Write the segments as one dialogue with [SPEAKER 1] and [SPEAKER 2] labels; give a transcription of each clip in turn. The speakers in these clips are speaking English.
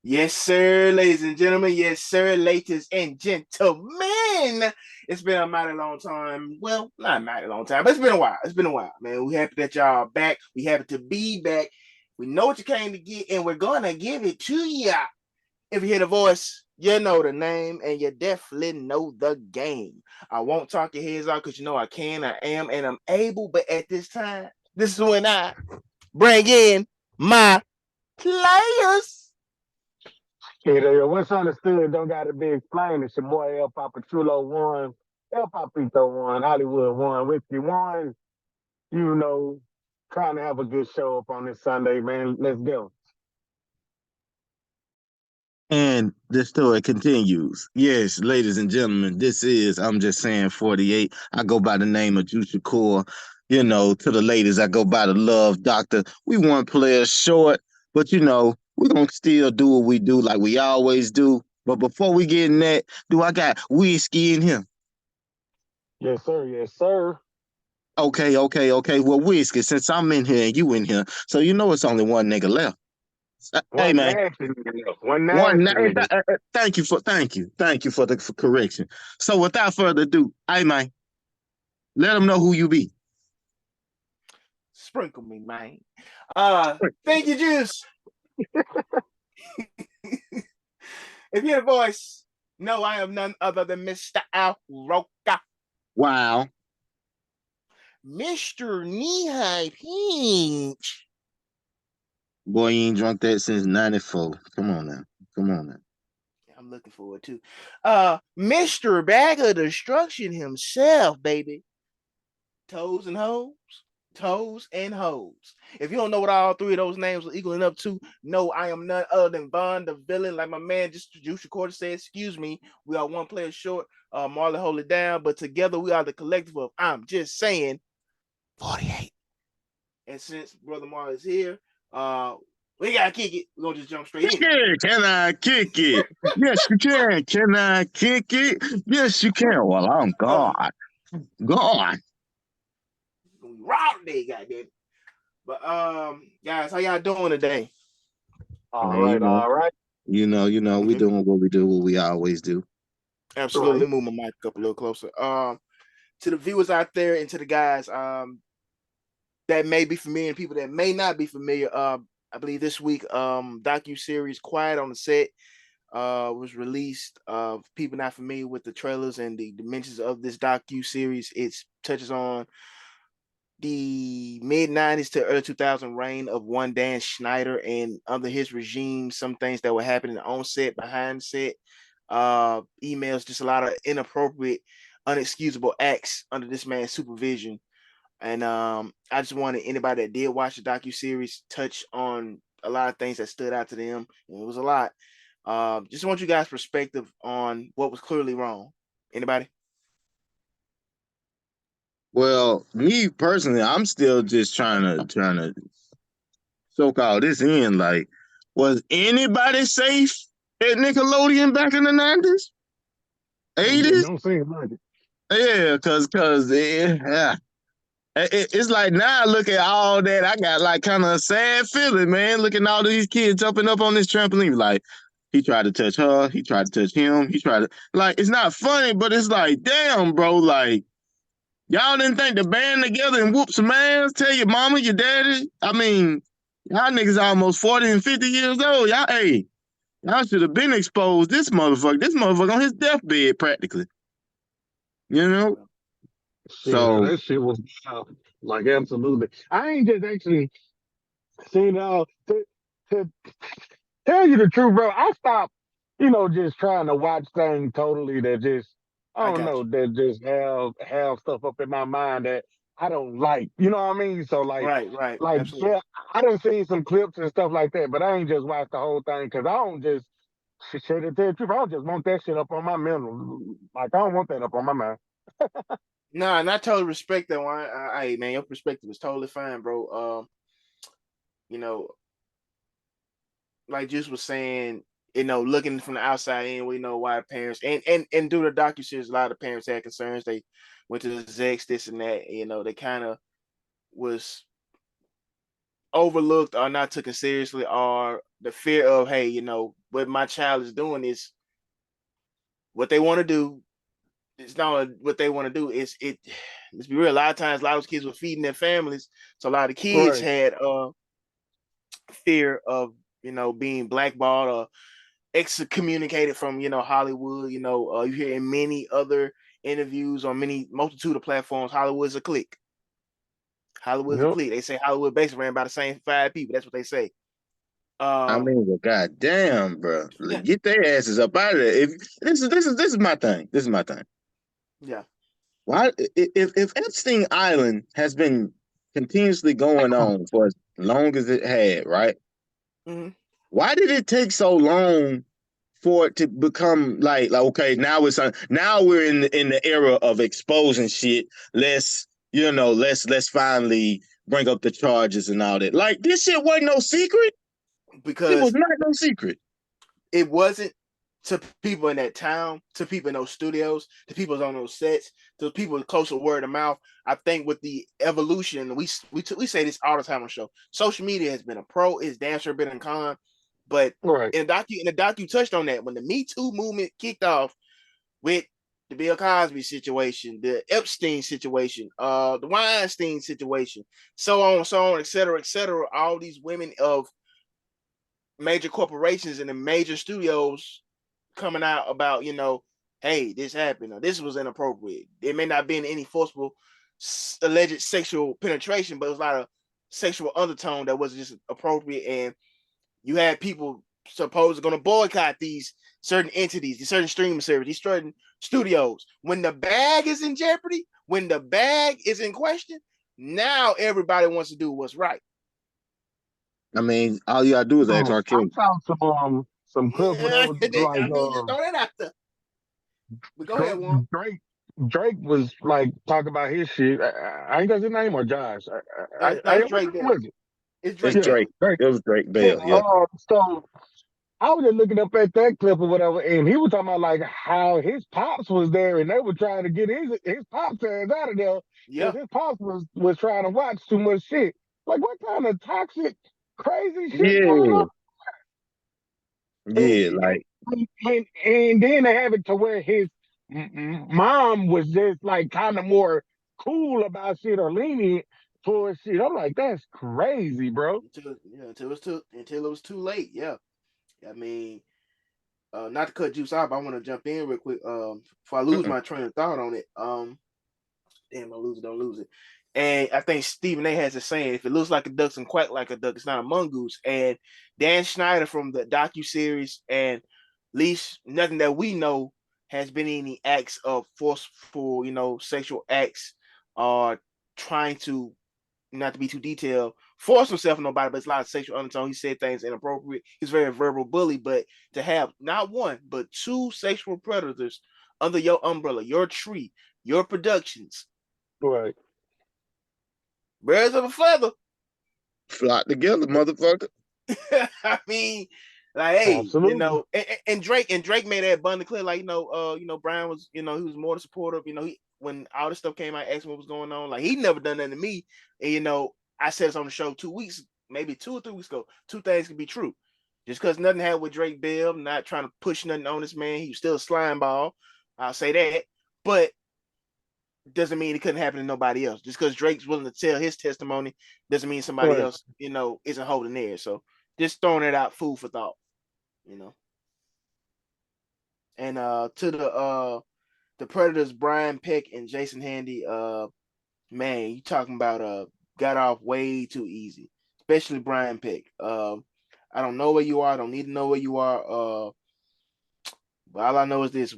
[SPEAKER 1] Yes, sir, ladies and gentlemen. Yes, sir, ladies and gentlemen. It's been a mighty long time. Well, not a mighty long time, but it's been a while. It's been a while, man. We happy that y'all are back. We happy to be back. We know what you came to get, and we're gonna give it to ya. If you hear the voice, you know the name, and you definitely know the game. I won't talk your heads off because you know I can, I am, and I'm able. But at this time, this is when I bring in my players.
[SPEAKER 2] What's understood don't gotta be explained. It's your boy El Papachulo one, El Papito one, Hollywood one, Whiskey one. You know, trying to have a good show up on this Sunday, man. Let's go.
[SPEAKER 3] And the story continues. Yes, ladies and gentlemen, this is, I'm just saying, 48. I go by the name of Juice Core. To the ladies, I go by the Love Doctor. We one player short, but we're going to still do what we do like we always do. But before we get in that, do I got whiskey in here?
[SPEAKER 2] Yes, sir. Yes, sir.
[SPEAKER 3] Okay. Well, whiskey, since I'm in here and you in here, so it's only one nigga left. Hey,
[SPEAKER 2] One
[SPEAKER 3] man.
[SPEAKER 2] nasty nigga. One
[SPEAKER 3] One,
[SPEAKER 2] nasty nigga.
[SPEAKER 3] thank you for the correction. So without further ado, hey man, let them know who you be.
[SPEAKER 1] Sprinkle me, man. Thank you, Juice. If you hear the voice, no, I am none other than Mr. Al Roca.
[SPEAKER 3] Wow,
[SPEAKER 1] Mr. Knee Peach.
[SPEAKER 3] boy, you ain't drunk that since '94. Come on now.
[SPEAKER 1] I'm looking forward to. Mr. Bag of Destruction himself, baby. Toes and hoes. Toes and hoes. If you don't know what all three of those names are equaling up to, no, I am none other than Von the villain. Like my man just Juice Recorder said, excuse me, we are one player short. Marley hold it down, but together we are the collective of I'm just saying 48. And since Brother Marley is here, we gotta kick it. We're gonna just jump straight
[SPEAKER 3] Kick
[SPEAKER 1] in.
[SPEAKER 3] it? Can I kick it? Yes, you can. Can I kick it? Yes, you can. Well, I'm
[SPEAKER 1] Uh,
[SPEAKER 3] God. God.
[SPEAKER 1] we raw today, goddamn. But guys, how y'all doing today?
[SPEAKER 2] All
[SPEAKER 3] Man,
[SPEAKER 2] right, all right.
[SPEAKER 3] we
[SPEAKER 1] Okay,
[SPEAKER 3] doing what we do, what we always do.
[SPEAKER 1] absolutely.
[SPEAKER 2] Right.
[SPEAKER 1] Move my mic up a little closer. To the viewers out there and to the guys that may be familiar and people that may not be familiar. I believe this week docu series Quiet on the Set was released. People not familiar with the trailers and the dimensions of this docu series, it touches on the mid 90s to early 2000 reign of one Dan Schneider, and under his regime, some things that were happening on set, behind set, emails, just a lot of inappropriate, unexcusable acts under this man's supervision. And I just wanted anybody that did watch the docu series touch on a lot of things that stood out to them. And it was a lot. Just want you guys' perspective on what was clearly wrong. Anybody?
[SPEAKER 3] Well, me personally, I'm still just trying to soak all this in. Like, was anybody safe at Nickelodeon back in the '90s,
[SPEAKER 2] It
[SPEAKER 3] '80s?
[SPEAKER 2] don't seem like it.
[SPEAKER 3] Yeah, cause yeah. It's like now I look at all that, I got like kind of a sad feeling, man. Looking at all these kids jumping up on this trampoline, like he tried to touch her, he tried to touch him, he tried to like. It's not funny, but it's like, damn, bro, like y'all didn't think to band together and whoop some ass, tell your mama, your daddy. I mean, y'all niggas almost 40 and 50 years old. Y'all should have been exposed. This motherfucker on his deathbed practically. You know?
[SPEAKER 2] Shit,
[SPEAKER 3] So
[SPEAKER 2] that shit was like absolutely. I ain't just actually seen it all. To tell you the truth, bro, I stopped, just trying to watch things totally that just, I
[SPEAKER 1] I
[SPEAKER 2] don't
[SPEAKER 1] got
[SPEAKER 2] know,
[SPEAKER 1] you.
[SPEAKER 2] that just have stuff up in my mind that I don't like. You know what I mean? So
[SPEAKER 1] Right, right.
[SPEAKER 2] like
[SPEAKER 1] Absolutely.
[SPEAKER 2] yeah, I done seen some clips and stuff like that, but I ain't just watched the whole thing because I don't just shit to tell you the truth. I don't just want that shit up on my mental. Like I don't want that up on my mind.
[SPEAKER 1] Nah, and I totally respect that one. Man, your perspective is totally fine, bro. You know, like Juice was saying, looking from the outside in, we know why parents and due to docu series, a lot of parents had concerns. They went to the execs, this and that. They kind of was overlooked or not taken seriously, or the fear of, hey, what my child is doing is what they want to do. It's not what they want to do. Let's be real. A lot of times, a lot of those kids were feeding their families, so a lot of kids
[SPEAKER 2] Right.
[SPEAKER 1] had fear of being blackballed or excommunicated from Hollywood. You hear in many other interviews on many multitude of platforms, Hollywood's a clique. Hollywood's a
[SPEAKER 2] Yep.
[SPEAKER 1] clique. They say Hollywood basically ran by the same 5 people. That's what they say.
[SPEAKER 3] I mean, well, goddamn, bro,
[SPEAKER 1] Yeah,
[SPEAKER 3] get their asses up out of there. If this is my thing. This is my thing.
[SPEAKER 1] yeah.
[SPEAKER 3] Why, if Epstein Island has been continuously going on for as long as it had, right?
[SPEAKER 1] Mm-hmm.
[SPEAKER 3] Why did it take so long for it to become like okay, now we're in the era of exposing shit. Let's finally bring up the charges and all that. Like this shit wasn't no secret. It was
[SPEAKER 1] Because
[SPEAKER 3] not no secret.
[SPEAKER 1] it wasn't to people in that town, to people in those studios, to people on those sets, to people close to word of mouth. I think with the evolution, we say this all the time on the show. Social media has been a pro, it's damn sure been a con. But
[SPEAKER 2] Right.
[SPEAKER 1] in the doc, you touched on that when the Me Too movement kicked off with the Bill Cosby situation, the Epstein situation, the Weinstein situation, so on, et cetera, all these women of major corporations and the major studios coming out about, hey, this happened or this was inappropriate. It may not be in any forceful alleged sexual penetration, but it was a lot of sexual undertone that wasn't just appropriate. And you had people supposed going to boycott these certain entities, these certain streaming services, these certain studios. When the bag is in jeopardy, when the bag is in question, now everybody wants to do what's right.
[SPEAKER 3] I mean, all you gotta do is ask
[SPEAKER 2] Oh,
[SPEAKER 3] R.
[SPEAKER 2] I
[SPEAKER 3] Kelly.
[SPEAKER 2] saw some clips where they
[SPEAKER 1] Yeah,
[SPEAKER 2] was like
[SPEAKER 1] I mean, just throw that out there. But go ahead,
[SPEAKER 2] Drake
[SPEAKER 1] Warren.
[SPEAKER 2] Drake Drake was like talking about his shit. I ain't got his name or Josh.
[SPEAKER 1] No, it's
[SPEAKER 2] Which
[SPEAKER 1] Drake
[SPEAKER 2] one
[SPEAKER 1] Bell.
[SPEAKER 2] was it?
[SPEAKER 1] It's
[SPEAKER 3] It's
[SPEAKER 1] Drake
[SPEAKER 2] Yeah,
[SPEAKER 1] Bell.
[SPEAKER 3] Drake.
[SPEAKER 2] Drake.
[SPEAKER 3] It was Drake
[SPEAKER 2] Yeah.
[SPEAKER 3] Bell. Yeah.
[SPEAKER 2] So I was just looking up at that clip or whatever, and he was talking about like how his pops was there, and they were trying to get his pops ass out of there because
[SPEAKER 1] Yeah.
[SPEAKER 2] his pops was trying to watch too much shit. Like what kind of toxic, crazy shit going on?
[SPEAKER 3] Yeah. Yeah. Like,
[SPEAKER 2] And then they have it to where his mom was just like kind of more cool about shit or lenient towards shit. I'm like, that's crazy, bro.
[SPEAKER 1] Until it was too late. Yeah. I mean, not to cut juice off, I want to jump in real quick. Before I lose
[SPEAKER 3] mm-mm.
[SPEAKER 1] my train of thought on it. Damn, I lose it, don't lose it. And I think Stephen A has a saying: if it looks like a duck and quack like a duck, it's not a mongoose. And Dan Schneider from the docu series, and at least nothing that we know has been any acts of forceful, sexual acts, or trying to, not to be too detailed, force himself on nobody, but it's a lot of sexual undertone. He said things inappropriate. He's very verbal bully, but to have not one but two sexual predators under your umbrella, your tree, your productions,
[SPEAKER 2] Right.
[SPEAKER 1] birds of a feather.
[SPEAKER 3] Flock together, motherfucker.
[SPEAKER 1] I mean, like, hey,
[SPEAKER 2] Absolutely.
[SPEAKER 1] and Drake made that abundantly clear. Like, Brian was, he was more supportive. When all this stuff came out, asked what was going on. Like, he never done that to me. And I said this on the show 2 weeks, maybe 2 or 3 weeks ago. Two things can be true. Just because nothing happened with Drake Bell, not trying to push nothing on this man. He was still a slime ball. I'll say that. But doesn't mean it couldn't happen to nobody else. Just because Drake's willing to tell his testimony doesn't mean somebody
[SPEAKER 2] Right.
[SPEAKER 1] else, isn't holding theirs. So just throwing it out, food for thought, you know. And to the Predators, Brian Peck and Jason Handy, man, you talking about got off way too easy, especially Brian Peck. I don't know where you are. I don't need to know where you are. But all I know is this: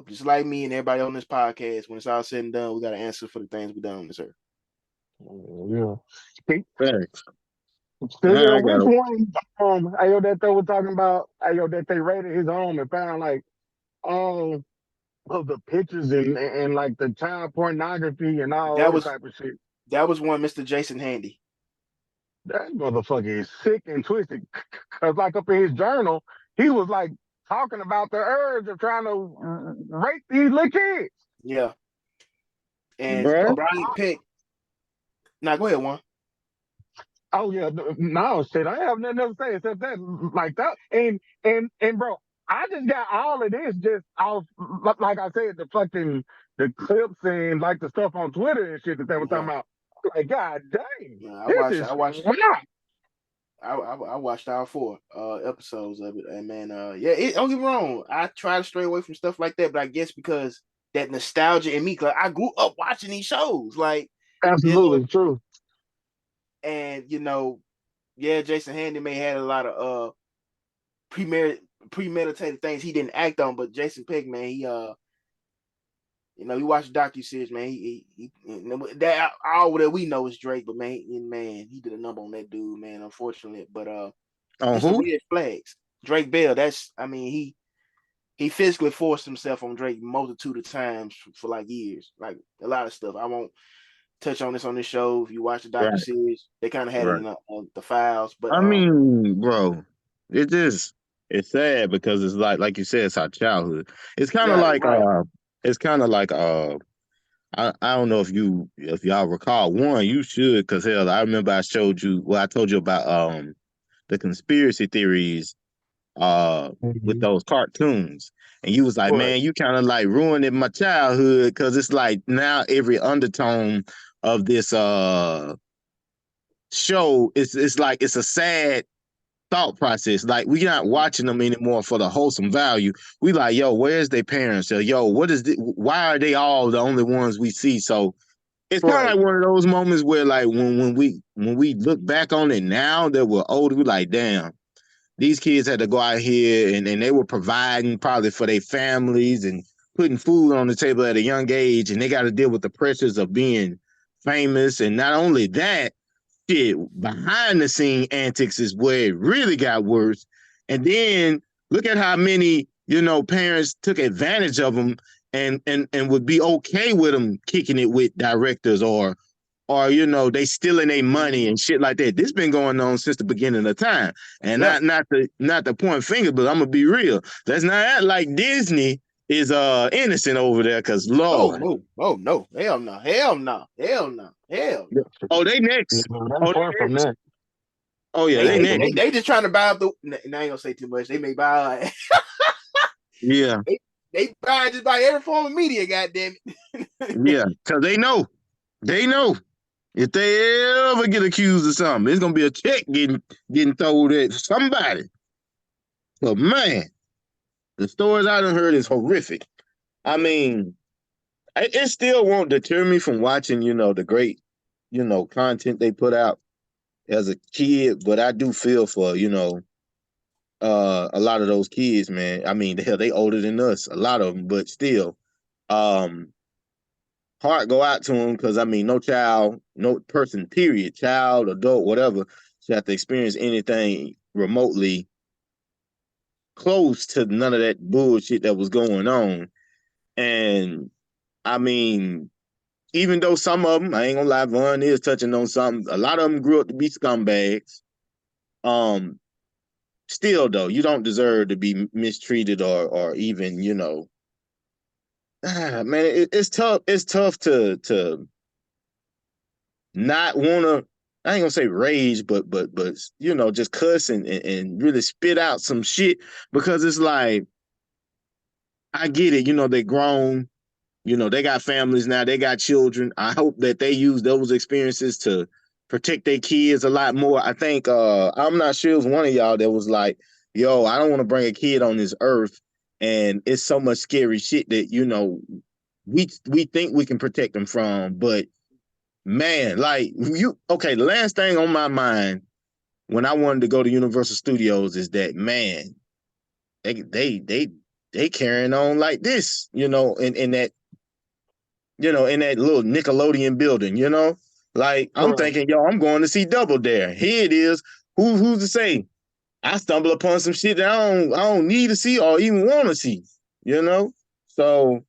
[SPEAKER 1] just like me and everybody on this podcast, when it's all said and done, we got to answer for the things we done on this earth.
[SPEAKER 2] Yeah. Speak-
[SPEAKER 3] Thanks.
[SPEAKER 2] Speaking
[SPEAKER 3] I
[SPEAKER 2] of
[SPEAKER 3] got
[SPEAKER 2] which
[SPEAKER 3] a
[SPEAKER 2] one, Ayo that they were talking about, Ayo that they raided his home and found like um of the pictures and like the child pornography and all
[SPEAKER 1] That
[SPEAKER 2] other
[SPEAKER 1] was
[SPEAKER 2] type of shit.
[SPEAKER 1] that was one Mr. Jason Handy.
[SPEAKER 2] That motherfucker is sick and twisted. Cause like up in his journal, he was like talking about the urge of trying to rape these little kids.
[SPEAKER 1] Yeah. And
[SPEAKER 3] bruh.
[SPEAKER 1] Brian Pick. Now go ahead, one.
[SPEAKER 2] Oh yeah, no shit. I have nothing else to say except that, like that. And bro, I just got all of this just off, like I said, the clips and like the stuff on Twitter and shit that they were talking
[SPEAKER 1] Yeah,
[SPEAKER 2] about. Like, God dang,
[SPEAKER 1] yeah.
[SPEAKER 2] this is wild.
[SPEAKER 1] I watched all 4 episodes of it, and man, yeah, don't get me wrong. I try to stray away from stuff like that, but I guess because that nostalgia in me, cause I grew up watching these shows, like you know,
[SPEAKER 2] Absolutely true.
[SPEAKER 1] and yeah, Jason Handy may had a lot of premeditated things he didn't act on, but Jason Peck, man, he watched the docu series, man. That all that we know is Drake, but man, he did a number on that dude, man. Unfortunately, but
[SPEAKER 3] On
[SPEAKER 1] there's some
[SPEAKER 3] who?
[SPEAKER 1] red flags. Drake Bell, he physically forced himself on Drake multitude of times for like years, like a lot of stuff. I won't touch on this show. If you watch the docu
[SPEAKER 3] Right,
[SPEAKER 1] series, they kind of had it
[SPEAKER 3] right.
[SPEAKER 1] in the files, but
[SPEAKER 3] I mean, bro, it just it's sad because it's like you said, it's our childhood. It's kind of
[SPEAKER 1] right,
[SPEAKER 3] like
[SPEAKER 1] right,
[SPEAKER 3] it's kind of like I don't know if y'all recall one, you should, because hell, I remember I showed you, well, I told you about the conspiracy theories with
[SPEAKER 2] Mhm.
[SPEAKER 3] those cartoons. And you was like,
[SPEAKER 1] right.
[SPEAKER 3] man, you kind of like ruining my childhood because it's like now every undertone of this show it's like it's a sad thought process. Like we not watching them anymore for the wholesome value. We like, yo, where's their parents? Yo, what is why are they all the only ones we see? So it's kind of
[SPEAKER 1] Right.
[SPEAKER 3] like one of those moments where like when we look back on it now that we're older, we like, damn, these kids had to go out here and they were providing probably for their families and putting food on the table at a young age, and they got to deal with the pressures of being famous. And not only that, shit, behind the scene antics is where it really got worse. And then look at how many, parents took advantage of them and would be okay with them kicking it with directors or they stealing their money
[SPEAKER 1] Mm-hmm.
[SPEAKER 3] and shit like that. This been going on since the beginning of time. And
[SPEAKER 1] Yeah.
[SPEAKER 3] not to point fingers, but I'm gonna be real. Let's not act like Disney is innocent over there, cause
[SPEAKER 1] Oh
[SPEAKER 3] Lord.
[SPEAKER 1] no. Oh no. Hell no. Hell no. Hell no. Hell no.
[SPEAKER 3] Oh, they
[SPEAKER 2] Yeah,
[SPEAKER 3] next.
[SPEAKER 2] man, they
[SPEAKER 3] Oh,
[SPEAKER 2] far
[SPEAKER 3] they
[SPEAKER 2] from
[SPEAKER 3] next.
[SPEAKER 2] that.
[SPEAKER 3] Oh yeah,
[SPEAKER 1] They
[SPEAKER 3] they
[SPEAKER 1] they
[SPEAKER 3] next.
[SPEAKER 1] they, they just trying to buy up the. And I ain't gonna say too much. They may buy.
[SPEAKER 3] Yeah,
[SPEAKER 1] they buy just by every form of media. Goddamn it.
[SPEAKER 3] yeah. Cause they know if they ever get accused of something, it's gonna be a check getting thrown at somebody. But man, the stories I done heard is horrific. I
[SPEAKER 1] Yeah.
[SPEAKER 3] mean, it still won't deter me from watching, the great, content they put out as a kid. But I do feel for, a lot of those kids, man. I mean, hell, they older than us, a lot of them, but still, um, heart go out to them because I mean, no child, no person, period, child, adult, whatever, should have to experience anything remotely close to none of that bullshit that was going on. And I mean, even though some of them, I ain't gonna lie, Vaughn is touching on something. A lot of them grew up to be scumbags. Um, Still though, you don't deserve to be mistreated or even, man, it's tough. It's tough to not wanna. I ain't gonna say rage, but just cuss and really spit out some shit because it's like I get it. They grown. They got families now, they got children. I hope that they use those experiences to protect their kids a lot more. I think I'm not sure it was one of y'all that was like, yo, I don't want to bring a kid on this earth and it's so much scary shit that, we think we can protect them from, but man, like the last thing on my mind when I wanted to go to Universal Studios is that man, they carrying on like this, in that little Nickelodeon building. Like I'm
[SPEAKER 2] Right.
[SPEAKER 3] thinking, yo, I'm going to see Double Dare. Here it is. Who's to say? I stumble upon some shit that I don't need to see or even want to see. You know. So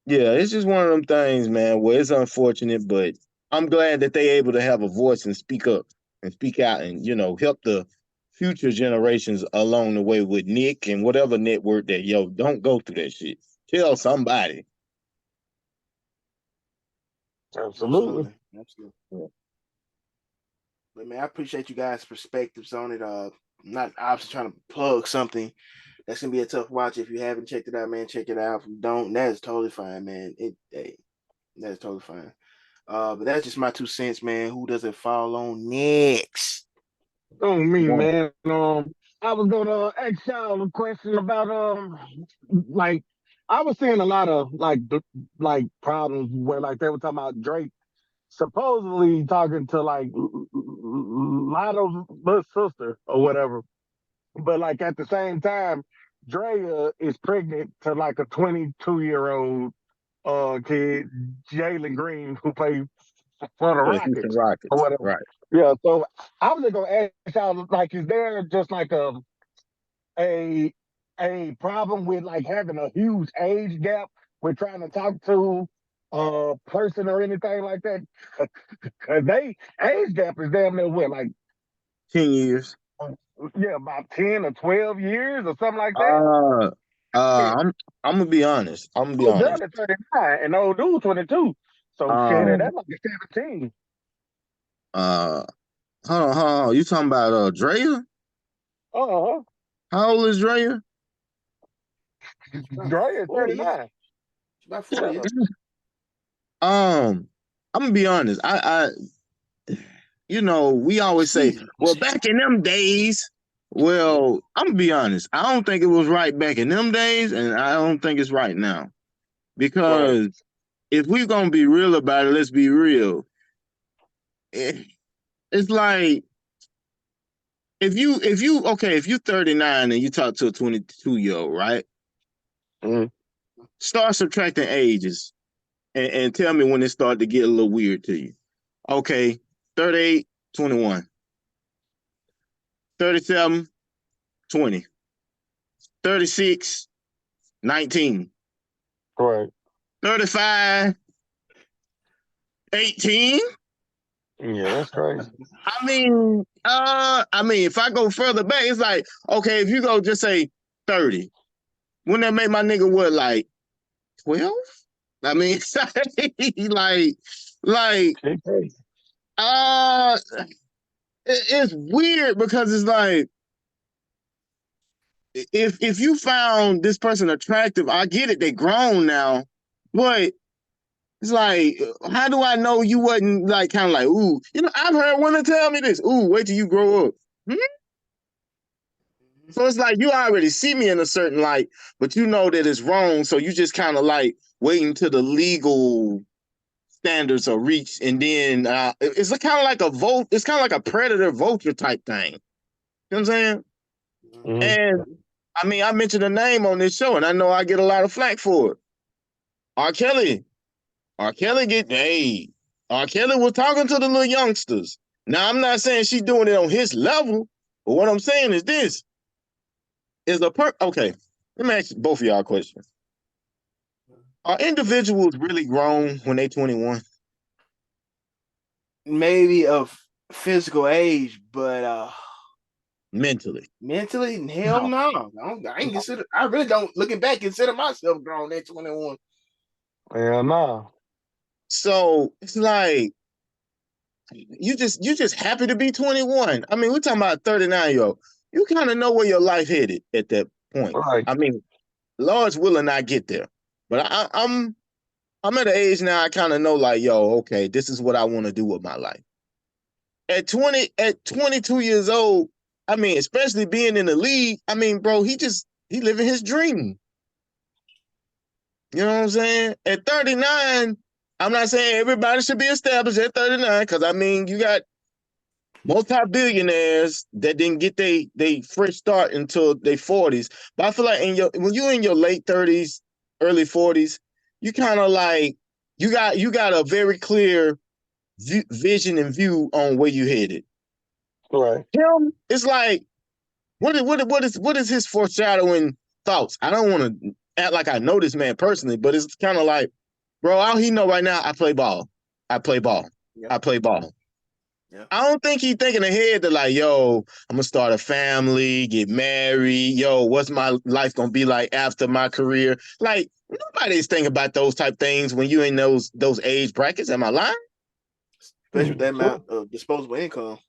[SPEAKER 3] yeah, it's just one of them things, man. Where it's unfortunate, but I'm glad that they able to have a voice and speak up and speak out and help the future generations along the way with Nick and whatever network that don't go through that shit. Tell somebody.
[SPEAKER 2] Absolutely.
[SPEAKER 1] Absolutely. Absolutely. But man, I appreciate you guys' perspectives on it. I'm not obviously trying to plug something. That's gonna be a tough watch. If you haven't checked it out, man, check it out. If you don't, that's totally fine, man. Hey, that's totally fine. But that's just my 2 cents, man. Who does it fall on next?
[SPEAKER 2] Oh, me,
[SPEAKER 3] Yeah.
[SPEAKER 2] man. I was gonna ask y'all a question about like I was seeing a lot of like problems where like they were talking about Drake supposedly talking to like Lotto's little sister or whatever, but like at the same time, Drea is pregnant to like a 22-year-old kid, Jalen Green, who played for the
[SPEAKER 3] For the Houston
[SPEAKER 2] Rockets or
[SPEAKER 3] Rockets.
[SPEAKER 2] whatever.
[SPEAKER 3] Right.
[SPEAKER 2] Yeah, so I was just gonna ask y'all, like, is there just like a a problem with like having a huge age gap with trying to talk to a person or anything like that? Cause they age gap is damn near what, like
[SPEAKER 3] 10 years.
[SPEAKER 2] yeah, about 10 or 12 years or something like that.
[SPEAKER 3] Uh,
[SPEAKER 2] Yeah.
[SPEAKER 3] I'm gonna be honest. I'm gonna be
[SPEAKER 2] Oh,
[SPEAKER 3] honest.
[SPEAKER 2] girl is 39 and old dude 22. So shit,
[SPEAKER 3] Um,
[SPEAKER 2] that's like a 17.
[SPEAKER 3] uh, hold on. You talking about Drea?
[SPEAKER 2] Uh-huh.
[SPEAKER 3] How old is Drea?
[SPEAKER 1] It's about
[SPEAKER 2] Dre is
[SPEAKER 1] 40.
[SPEAKER 2] 39.
[SPEAKER 1] It's about 40.
[SPEAKER 3] I'm gonna be honest. We always say,
[SPEAKER 1] Jesus.
[SPEAKER 3] well, back in them days. Well, I'm gonna be honest. I don't think it was right back in them days, and I don't think it's right now.
[SPEAKER 2] Right.
[SPEAKER 3] Because if we're gonna be real about it, let's be real. It's like if you 39 and you talk to a 22-year-old, right?
[SPEAKER 2] Mm.
[SPEAKER 3] Start subtracting ages and tell me when it started to get a little weird to you. Okay, 38, 21, 37, 20, 36, 19,
[SPEAKER 2] Right.
[SPEAKER 3] 35, 18.
[SPEAKER 2] Yeah, that's crazy.
[SPEAKER 3] If I go further back, it's like, okay, if you go just say 30, wouldn't that make my nigga what, like 12? I mean, like,
[SPEAKER 2] Shit crazy.
[SPEAKER 3] uh, it's weird because it's like, if you found this person attractive, I get it, they grown now, but it's like, how do I know you wasn't like kind of like, ooh, I've heard women tell me this, ooh, wait till you grow up. Hmm? So it's like you already see me in a certain light, but you know that it's wrong. So you just kind of like waiting till the legal standards are reached, and then it's kind of like a vote. It's kind of like a predator vulture type thing. You know what I'm saying?
[SPEAKER 2] Mm-hmm.
[SPEAKER 3] And I mean, I mentioned a name on this show, and I know I get a lot of flack for it. R. Kelly. R. Kelly R. Kelly was talking to the little youngsters. Now I'm not saying she's doing it on his level, but what I'm saying is this: okay. Let me ask both of y'all a question. Are individuals really grown when they 21?
[SPEAKER 1] Maybe of physical age, but
[SPEAKER 3] Mentally.
[SPEAKER 1] mentally, hell
[SPEAKER 2] No.
[SPEAKER 1] no. I ain't consider. I really don't. Looking back, consider myself grown at 21.
[SPEAKER 2] Hell no.
[SPEAKER 3] So it's like you just happy to be 21. I mean, we're talking about 39-year-old. You kind of know where your life headed at that point.
[SPEAKER 2] Right.
[SPEAKER 3] I mean, Lord's willing I get there. But I'm at an age now I kind of know like, yo, okay, this is what I want to do with my life. At 22 years old, I mean, especially being in the league, I mean, bro, he living his dream. You know what I'm saying? At 39, I'm not saying everybody should be established at 39, because I mean, you got multi-billionaires that didn't get they fresh start until their 40s. But I feel like when you're in your late 30s, early 40s, you kind of like you got a very clear vision and view on where you headed.
[SPEAKER 2] Right.
[SPEAKER 3] Him, it's like what is his foreshadowing thoughts? I don't want to act like I know this man personally, but it's kind of like, bro, all he know right now, I play ball. I play ball.
[SPEAKER 1] Yeah.
[SPEAKER 3] I play ball.
[SPEAKER 1] Yeah.
[SPEAKER 3] I don't think he's thinking ahead to like, yo, I'm gonna start a family, get married. Yo, what's my life gonna be like after my career? Like, nobody's thinking about those type things when you in those age brackets. Am I lying?
[SPEAKER 1] Especially with that
[SPEAKER 2] Sure.
[SPEAKER 1] amount of disposable income.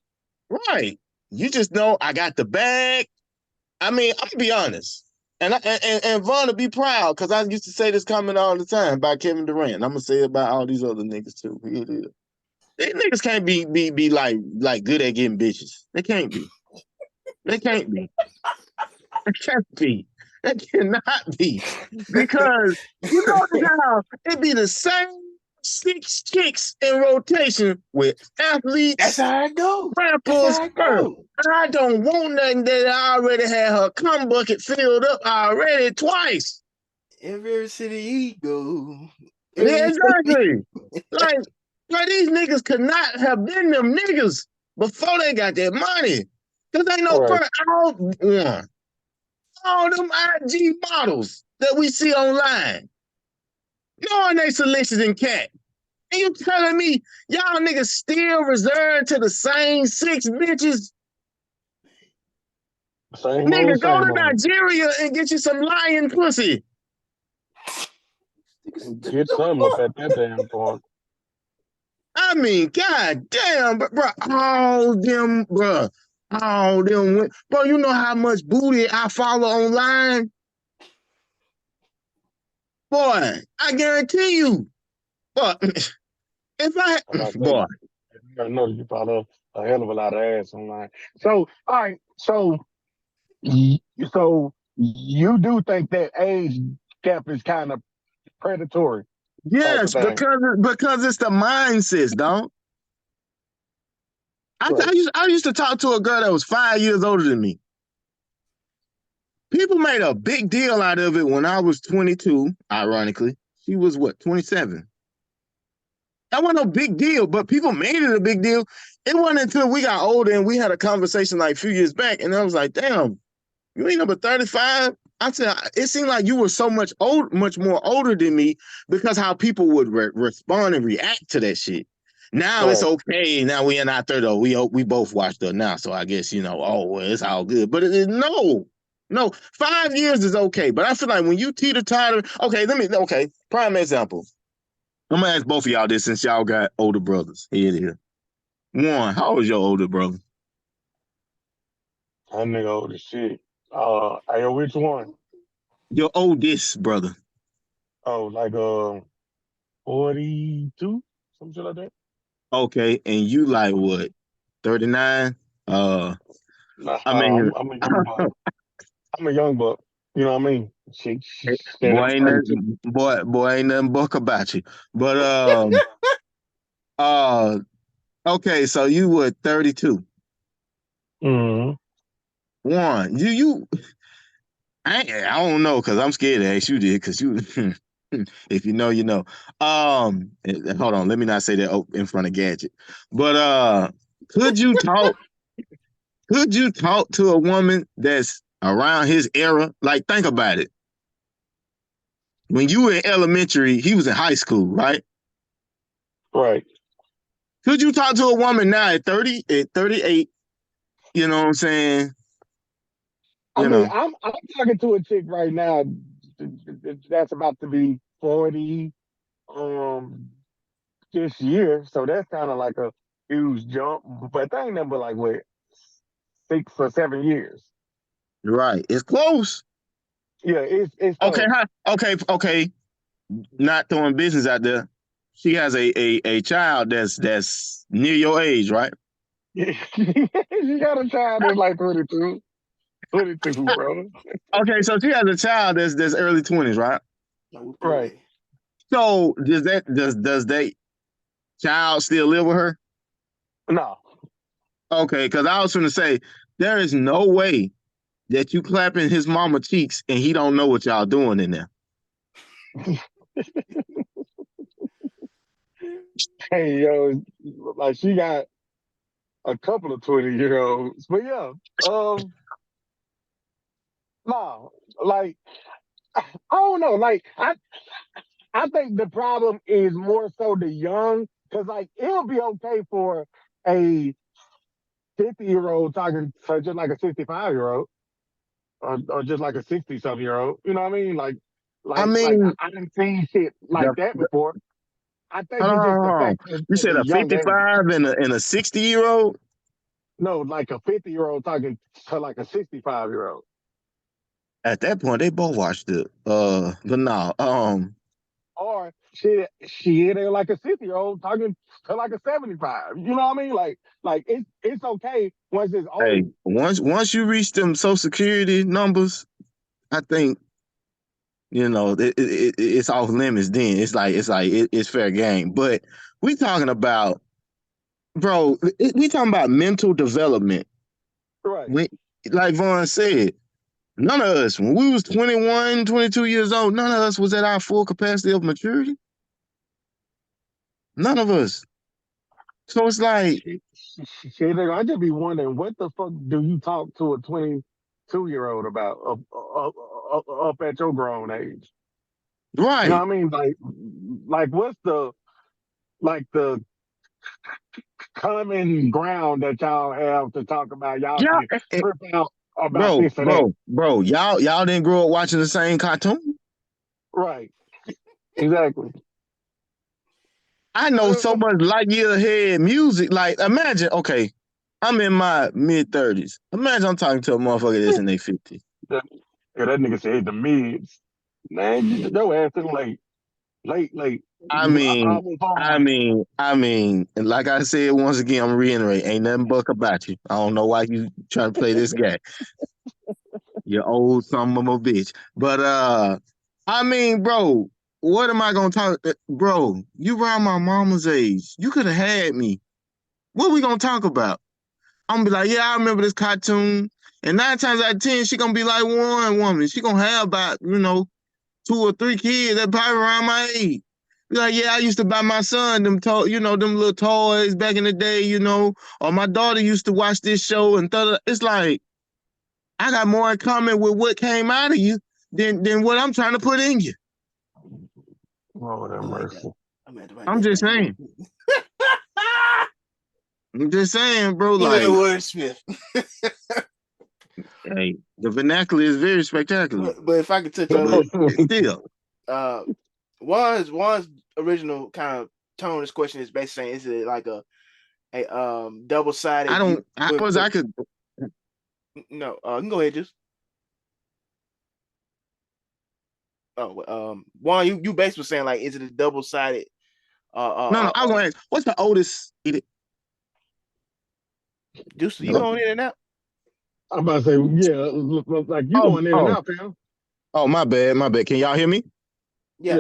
[SPEAKER 3] Right. You just know I got the bag. I mean, I'm gonna be honest. And Vaughn will be proud because I used to say this comment all the time about Kevin Durant. I'm gonna say it about all these other niggas too. It is. These niggas can't be like good at getting bitches. They can't be. They can't be. They can't be. They cannot be. Because you know how it be the same 6 chicks in rotation with
[SPEAKER 1] That's
[SPEAKER 3] athletes,
[SPEAKER 1] how I go. That's
[SPEAKER 3] rappers.
[SPEAKER 1] how I go.
[SPEAKER 3] I don't want nothing that I already had her cum bucket filled up already twice.
[SPEAKER 1] Every city you go.
[SPEAKER 3] Yeah, exactly. like, like these niggas could not have been them niggas before they got that money. Cause ain't no
[SPEAKER 2] Right.
[SPEAKER 3] all them IG models that we see online, knowing they soliciting cat. And you telling me y'all niggas still reserved to the same 6 bitches?
[SPEAKER 2] Same
[SPEAKER 3] Nigga,
[SPEAKER 2] old,
[SPEAKER 3] go
[SPEAKER 2] same
[SPEAKER 3] to
[SPEAKER 2] old.
[SPEAKER 3] Nigeria and get you some lion pussy.
[SPEAKER 2] Get something up at that damn point.
[SPEAKER 3] I mean, god damn, bro, all them, bro, bro, you know how much booty I follow online? Boy, I guarantee you. But if I,
[SPEAKER 2] I'm about to say,
[SPEAKER 3] boy,
[SPEAKER 2] I know you follow a hell of a lot of ass online. So, all right, y- so you do think that age gap is kind of predatory type of
[SPEAKER 3] yes,
[SPEAKER 2] thing,
[SPEAKER 3] because it's the mindsets, dog.
[SPEAKER 2] right?
[SPEAKER 3] I used to talk to a girl that was 5 years older than me. People made a big deal out of it when I was 22, ironically. She was what, 27? That wasn't no big deal, but people made it a big deal. It wasn't until we got older and we had a conversation like a few years back, and I was like, damn, you ain't number 35. I said, it seemed like you were so much more older than me because how people would respond and react to that shit. Now it's
[SPEAKER 2] Right.
[SPEAKER 3] okay. Now we in our 30. We both washed up now, so I guess oh well, it's all good. But no, 5 years is okay. But I feel like when you teeter totter, okay, prime example. I'm gonna ask both of y'all this since y'all got older brothers. Here it is. One, how old is your older brother?
[SPEAKER 2] That nigga old as shit. Hey, which one?
[SPEAKER 3] Your oldest brother.
[SPEAKER 2] Oh, like 42, some shit like that.
[SPEAKER 3] Okay, and you like what? 39?
[SPEAKER 2] Nah,
[SPEAKER 3] I mean,
[SPEAKER 2] I'm a young buck. I'm a young buck. You know what I mean? She said
[SPEAKER 3] boy
[SPEAKER 2] I'm
[SPEAKER 3] ain't
[SPEAKER 2] 32.
[SPEAKER 3] nothing, boy ain't nothing buck about you. But uh, okay, so you were 32.
[SPEAKER 2] Mm-hmm.
[SPEAKER 3] One, I don't know because I'm scared to ask you did because you, if you know, you know. Hold on, let me not say that in front of Gadget. But could you talk? Could you talk to a woman that's around his era? Like, think about it. When you were in elementary, he was in high school, right?
[SPEAKER 2] Right.
[SPEAKER 3] Could you talk to a woman now at 30, at 38? You know what I'm saying?
[SPEAKER 2] I
[SPEAKER 3] You
[SPEAKER 2] mean,
[SPEAKER 3] know,
[SPEAKER 2] I'm talking to a chick right now that's about to be 40 um this year, so that's kind of like a huge jump. But that ain't nothing but like what 6 or 7 years.
[SPEAKER 3] right. It's close.
[SPEAKER 2] Yeah, it's
[SPEAKER 3] Okay,
[SPEAKER 2] close.
[SPEAKER 3] okay. Not throwing business out there. She has a child that's near your age, right?
[SPEAKER 2] She got a child that's like 22, 22, bro.
[SPEAKER 3] Okay, so she has a child that's early 20s, right?
[SPEAKER 1] No, we
[SPEAKER 2] Right.
[SPEAKER 1] play.
[SPEAKER 3] So does that child still live with her?
[SPEAKER 2] No.
[SPEAKER 3] Okay, because I was going to say there is no way that you clapping his mama cheeks and he don't know what y'all doing in there.
[SPEAKER 2] Hey, yo, like she got a couple of 20-year-olds. But yeah, no, like I don't know. Like I think the problem is more so the young, because like it'll be okay for a 50-year-old talking to just like a 65-year-old, or just like a 60-something-year-old. You know what I mean?
[SPEAKER 3] I
[SPEAKER 2] Like
[SPEAKER 3] mean,
[SPEAKER 2] I didn't see shit like that before. I think
[SPEAKER 3] hold on,
[SPEAKER 2] it's just
[SPEAKER 3] hold
[SPEAKER 2] the
[SPEAKER 3] on.
[SPEAKER 2] fact that
[SPEAKER 3] You
[SPEAKER 2] at
[SPEAKER 3] said
[SPEAKER 2] the
[SPEAKER 3] a
[SPEAKER 2] young age.
[SPEAKER 3] 55 and a 60-year-old?
[SPEAKER 2] No, like a 50-year-old talking to like a 65-year-old.
[SPEAKER 3] At that point, they both watched it. But no,
[SPEAKER 2] Or she they're like a 60-year-old talking to like a 75. You know what I mean? Like it's okay once it's
[SPEAKER 3] hey,
[SPEAKER 2] old.
[SPEAKER 3] once you reach them Social Security numbers, I think it's off limits. Then it's fair game. But we talking about, bro, we talking about mental development.
[SPEAKER 2] Right.
[SPEAKER 3] We, like Vaughn said, none of us, when we was 21, 22 years old, none of us was at our full capacity of maturity. None of us. So it's like,
[SPEAKER 2] I just be wondering what the fuck do you talk to a 22-year-old about up at your grown age? You know
[SPEAKER 3] right.
[SPEAKER 2] what I mean? Like what's the common ground that y'all have to talk about? Y'all
[SPEAKER 3] Yeah,
[SPEAKER 2] can trip out about
[SPEAKER 3] bro,
[SPEAKER 2] this or that.
[SPEAKER 3] bro, y'all didn't grow up watching the same cartoon.
[SPEAKER 2] Right. Exactly.
[SPEAKER 3] I know so
[SPEAKER 1] Uh,
[SPEAKER 3] much light year ahead music. Like, imagine, okay, I'm in my mid-30s. Imagine I'm talking to a motherfucker that's in their 50s.
[SPEAKER 2] Yeah, that nigga said the mids. Man, your ass is late. Late.
[SPEAKER 3] I mean,
[SPEAKER 2] Almost home.
[SPEAKER 3] and like I said once again, I'm reiterating, ain't nothing buck about you. I don't know why you trying to play this game. You old son of a bitch. But I mean, bro, what am I gonna talk? Bro, you around my mama's age. You could have had me. What we gonna talk about? I'm gonna be like, yeah, I remember this cartoon. And 9 times out of 10, she gonna be like one woman. She gonna have about, 2 or 3 kids that probably around my age. Be like, yeah, I used to buy my son them little toys back in the day, or my daughter used to watch this show and it's like I got more in common with what came out of you than what I'm trying to put in you.
[SPEAKER 2] Lord have
[SPEAKER 1] I like that.
[SPEAKER 2] mercy.
[SPEAKER 1] I'm gonna have to write
[SPEAKER 3] I'm
[SPEAKER 1] that
[SPEAKER 3] just
[SPEAKER 1] down.
[SPEAKER 3] saying. I'm just saying, bro.
[SPEAKER 1] Even a
[SPEAKER 3] Like,
[SPEAKER 1] wordsmith.
[SPEAKER 3] hey, the vernacular is very spectacular,
[SPEAKER 1] But if I could touch on
[SPEAKER 3] but
[SPEAKER 1] it,
[SPEAKER 3] still,
[SPEAKER 1] Juan's original kind of tone of this question is basically saying, is it like a double
[SPEAKER 3] I
[SPEAKER 1] sided view?
[SPEAKER 3] don't. I was I could.
[SPEAKER 1] No, you can go ahead, just. Juan, you basically saying like, is it a double sided?
[SPEAKER 3] No, I was gonna ask, what's the oldest?
[SPEAKER 1] Juice, you going in and out?
[SPEAKER 2] I'm about to say, yeah, like you
[SPEAKER 3] Oh,
[SPEAKER 2] going in and
[SPEAKER 3] oh,
[SPEAKER 2] out, pal.
[SPEAKER 3] oh, my bad, my bad. Can y'all hear me?
[SPEAKER 1] Yeah.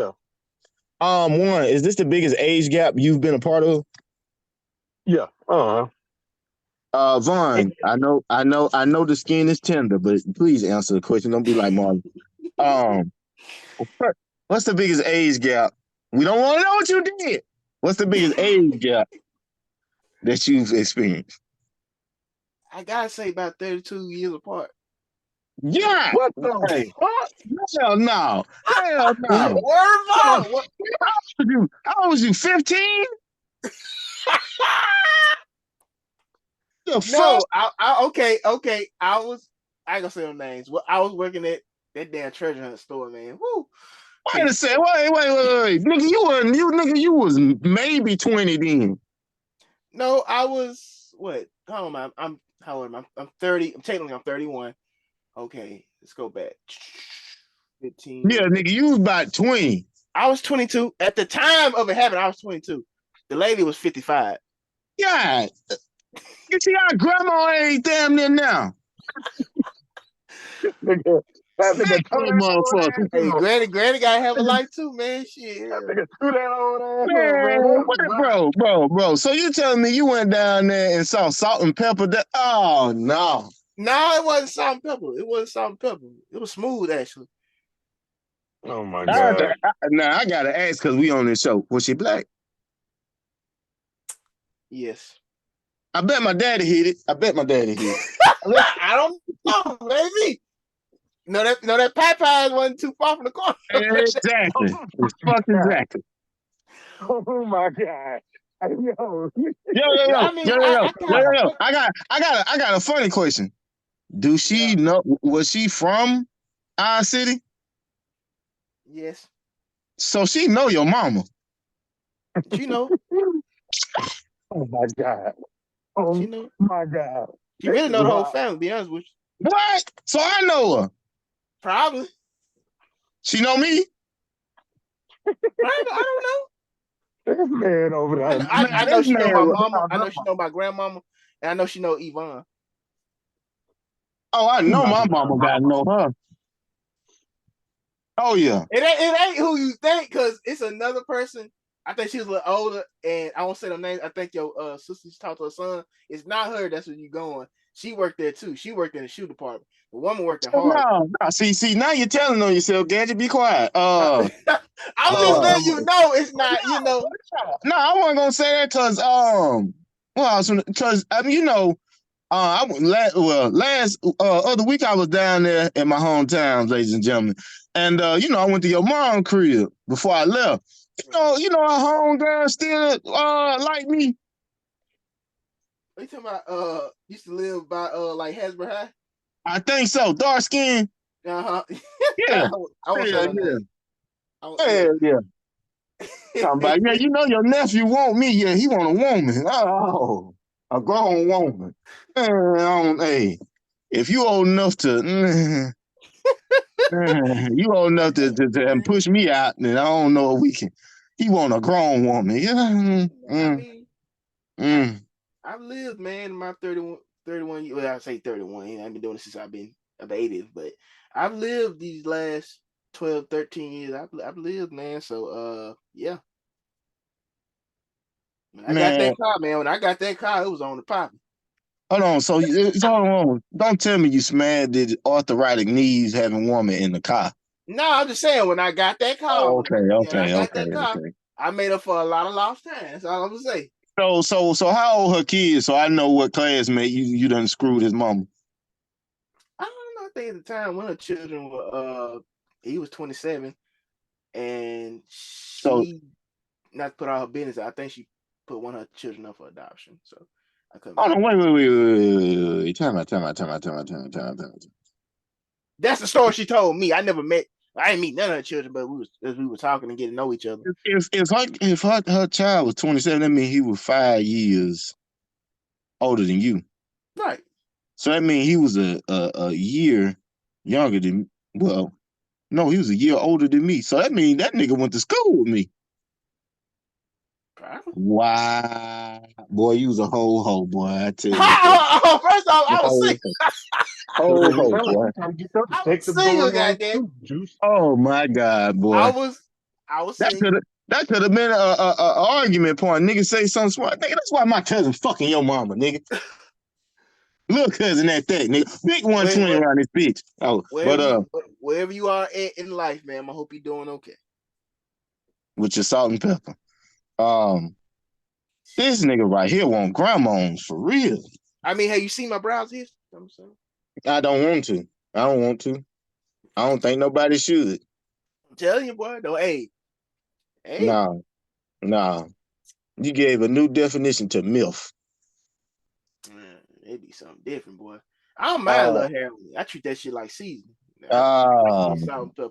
[SPEAKER 2] Yeah,
[SPEAKER 3] One, is this the biggest age gap you've been a part of?
[SPEAKER 2] yeah.
[SPEAKER 3] Vaughn, I know the skin is tender, but please answer the question. Don't be like Marlon. Um, what's the biggest age gap? We don't want to know what you did. What's the biggest age gap that you've experienced?
[SPEAKER 1] I gotta say about 32 years apart.
[SPEAKER 3] Yeah.
[SPEAKER 2] What the
[SPEAKER 3] Hey,
[SPEAKER 2] fuck?
[SPEAKER 3] hell no. Hell no.
[SPEAKER 1] Word
[SPEAKER 3] How
[SPEAKER 1] on. What?
[SPEAKER 3] old was you? 15? The fuck?
[SPEAKER 1] No, okay. I ain't gonna say no names. Well, I was working at that damn treasure hunt store, man. Woo.
[SPEAKER 3] Wait a second. Wait. Nigga, you was maybe 20 then.
[SPEAKER 1] No, I was what? How old am I? I'm how old am I? I'm 30. I'm 31. Okay, let's go back.
[SPEAKER 3] Yeah,
[SPEAKER 1] 15.
[SPEAKER 3] nigga, you was about 20.
[SPEAKER 1] I was 22 at the time of it happened. I was 22. The lady was 55.
[SPEAKER 3] Yeah. You see our grandma age damn near now.
[SPEAKER 2] Nigga, that
[SPEAKER 3] Fat
[SPEAKER 2] nigga threw
[SPEAKER 3] little
[SPEAKER 2] that old
[SPEAKER 3] motherfucker.
[SPEAKER 2] ass
[SPEAKER 1] Hey,
[SPEAKER 2] up.
[SPEAKER 1] granny gotta have a life too, man. Shit.
[SPEAKER 2] That nigga threw that old ass up,
[SPEAKER 3] Man,
[SPEAKER 2] man. That was
[SPEAKER 3] what,
[SPEAKER 2] wild.
[SPEAKER 3] bro. So you telling me you went down there and saw salt and pepper? Oh no.
[SPEAKER 1] No, it wasn't salt and pepper. It wasn't salt and pepper. It was smooth actually.
[SPEAKER 2] Oh my
[SPEAKER 1] It's
[SPEAKER 2] god.
[SPEAKER 3] Now I gotta ask because we on this show. Was she black?
[SPEAKER 1] yes.
[SPEAKER 3] I bet my daddy hit it.
[SPEAKER 1] I don't know, maybe. No, that Popeyes wasn't too far from the corner.
[SPEAKER 3] Exactly.
[SPEAKER 2] Oh
[SPEAKER 3] Fuck
[SPEAKER 2] my god.
[SPEAKER 3] exactly.
[SPEAKER 2] Oh my god. Hey, yo.
[SPEAKER 1] I mean, I kind of what?
[SPEAKER 3] I got a funny question. Do
[SPEAKER 1] Yeah.
[SPEAKER 3] she know? Was she from our city?
[SPEAKER 1] Yes.
[SPEAKER 3] So she know your mama.
[SPEAKER 1] You know.
[SPEAKER 2] Oh my god.
[SPEAKER 1] She
[SPEAKER 2] Oh
[SPEAKER 1] know.
[SPEAKER 2] my God.
[SPEAKER 1] She really know the whole
[SPEAKER 2] Wow.
[SPEAKER 1] family. To be honest with you,
[SPEAKER 3] What? So I know her.
[SPEAKER 1] probably.
[SPEAKER 3] She know me?
[SPEAKER 1] Probably. I don't know.
[SPEAKER 2] This man over there.
[SPEAKER 3] Man,
[SPEAKER 1] I know
[SPEAKER 3] this
[SPEAKER 1] she know
[SPEAKER 3] man.
[SPEAKER 1] my mama. I know she know my grandmama, and I know she know Yvonne.
[SPEAKER 3] Oh, I
[SPEAKER 2] You
[SPEAKER 3] know
[SPEAKER 2] know,
[SPEAKER 3] my mama got to know her. Oh yeah.
[SPEAKER 1] It ain't who you think, cause it's another person. I think she's a little older, and I won't say the name. I think your sister talked to her son. It's not her. That's where you going. She worked there too. She worked in the shoe department. The woman worked in hard.
[SPEAKER 3] No. See, now you're telling on yourself, Gadget. Be quiet.
[SPEAKER 1] I'm just
[SPEAKER 3] uh,
[SPEAKER 1] letting you know it's not. You know.
[SPEAKER 3] no, I wasn't gonna say that because because I mean, last other week I was down there in my hometown, ladies and gentlemen, and I went to your mom crib before I left. Our homegirl still like me.
[SPEAKER 1] What you talking about? Used to live by like Hasbro High.
[SPEAKER 3] I think so. Dark skin.
[SPEAKER 1] Uh huh.
[SPEAKER 3] Yeah.
[SPEAKER 1] I won't say
[SPEAKER 3] Yeah,
[SPEAKER 1] her
[SPEAKER 3] yeah.
[SPEAKER 1] name. Yeah.
[SPEAKER 3] Yeah. Talking about, yeah, your nephew want me. Yeah, he want a woman. Oh, a grown woman. Hey, if you old enough to, you old enough to push me out, then I don't know if we can. He want a grown woman. Yeah.
[SPEAKER 1] I mean,
[SPEAKER 3] mm.
[SPEAKER 1] I've lived, man, in my 31 years. Well, I say 31. I've been doing this since I've been a baby, but I've lived these last 12, 13 years. I've lived, man. So, yeah. When I got
[SPEAKER 3] Man,
[SPEAKER 1] that car, man, when I got that car, it was on the poppy.
[SPEAKER 3] hold on. So, hold on. Don't tell me you smashed the arthritic knees having woman in the car.
[SPEAKER 1] No, I'm just saying, when I got that car,
[SPEAKER 3] Oh, okay.
[SPEAKER 1] I made up for a lot of lost time. That's all I'm gonna say.
[SPEAKER 3] So how old her kids? So I know what classmate you done screwed his mama.
[SPEAKER 1] I don't know. I think at the time when her children were, he was 27, and
[SPEAKER 3] So
[SPEAKER 1] she, not to put all her business, I think she put one of her children up for adoption. So I couldn't
[SPEAKER 3] hold
[SPEAKER 1] be
[SPEAKER 3] on,
[SPEAKER 1] sure.
[SPEAKER 3] wait. Time out.
[SPEAKER 1] That's the story she told me. I never met. I didn't meet none of her children, but we were talking and getting to know each other.
[SPEAKER 3] If her child was 27, that means he was 5 years older than you.
[SPEAKER 1] Right.
[SPEAKER 3] So that means he was a year younger than no, he was a year older than me. So that means that nigga went to school with me.
[SPEAKER 1] Probably.
[SPEAKER 3] Wow, boy, you was a whole hoe, boy. I tell you, boy.
[SPEAKER 1] First off, I was
[SPEAKER 3] Whole
[SPEAKER 1] single.
[SPEAKER 2] So
[SPEAKER 3] whole
[SPEAKER 2] there you
[SPEAKER 3] hoe,
[SPEAKER 2] go.
[SPEAKER 3] boy.
[SPEAKER 2] You trying to get your
[SPEAKER 1] I was
[SPEAKER 2] detective
[SPEAKER 1] single,
[SPEAKER 2] going on
[SPEAKER 1] goddamn.
[SPEAKER 2] too, Juice.
[SPEAKER 3] Oh my God,
[SPEAKER 1] I
[SPEAKER 3] boy.
[SPEAKER 1] was I was
[SPEAKER 3] That
[SPEAKER 1] single.
[SPEAKER 3] could have that could have been a argument point. Nigga say something smart. Nigga, that's why my cousin fucking your mama, nigga. Little cousin at that, nigga. Big 120
[SPEAKER 1] Where,
[SPEAKER 3] around this bitch. Oh, but
[SPEAKER 1] wherever you are in life, man, I hope you're doing okay.
[SPEAKER 3] with your salt and pepper. This nigga right here want grandmas for real.
[SPEAKER 1] I mean, have you seen my browser history? I'm saying.
[SPEAKER 3] I don't want to. I don't want to. I don't think nobody should.
[SPEAKER 1] I'm telling you, boy. No, hey.
[SPEAKER 3] Nah. You gave a new definition to MILF.
[SPEAKER 1] Man, it'd be something different, boy. I don't mind a
[SPEAKER 3] Uh,
[SPEAKER 1] little heroin. I treat that shit like seasoning. I like
[SPEAKER 3] uh,
[SPEAKER 1] me salt and pepper.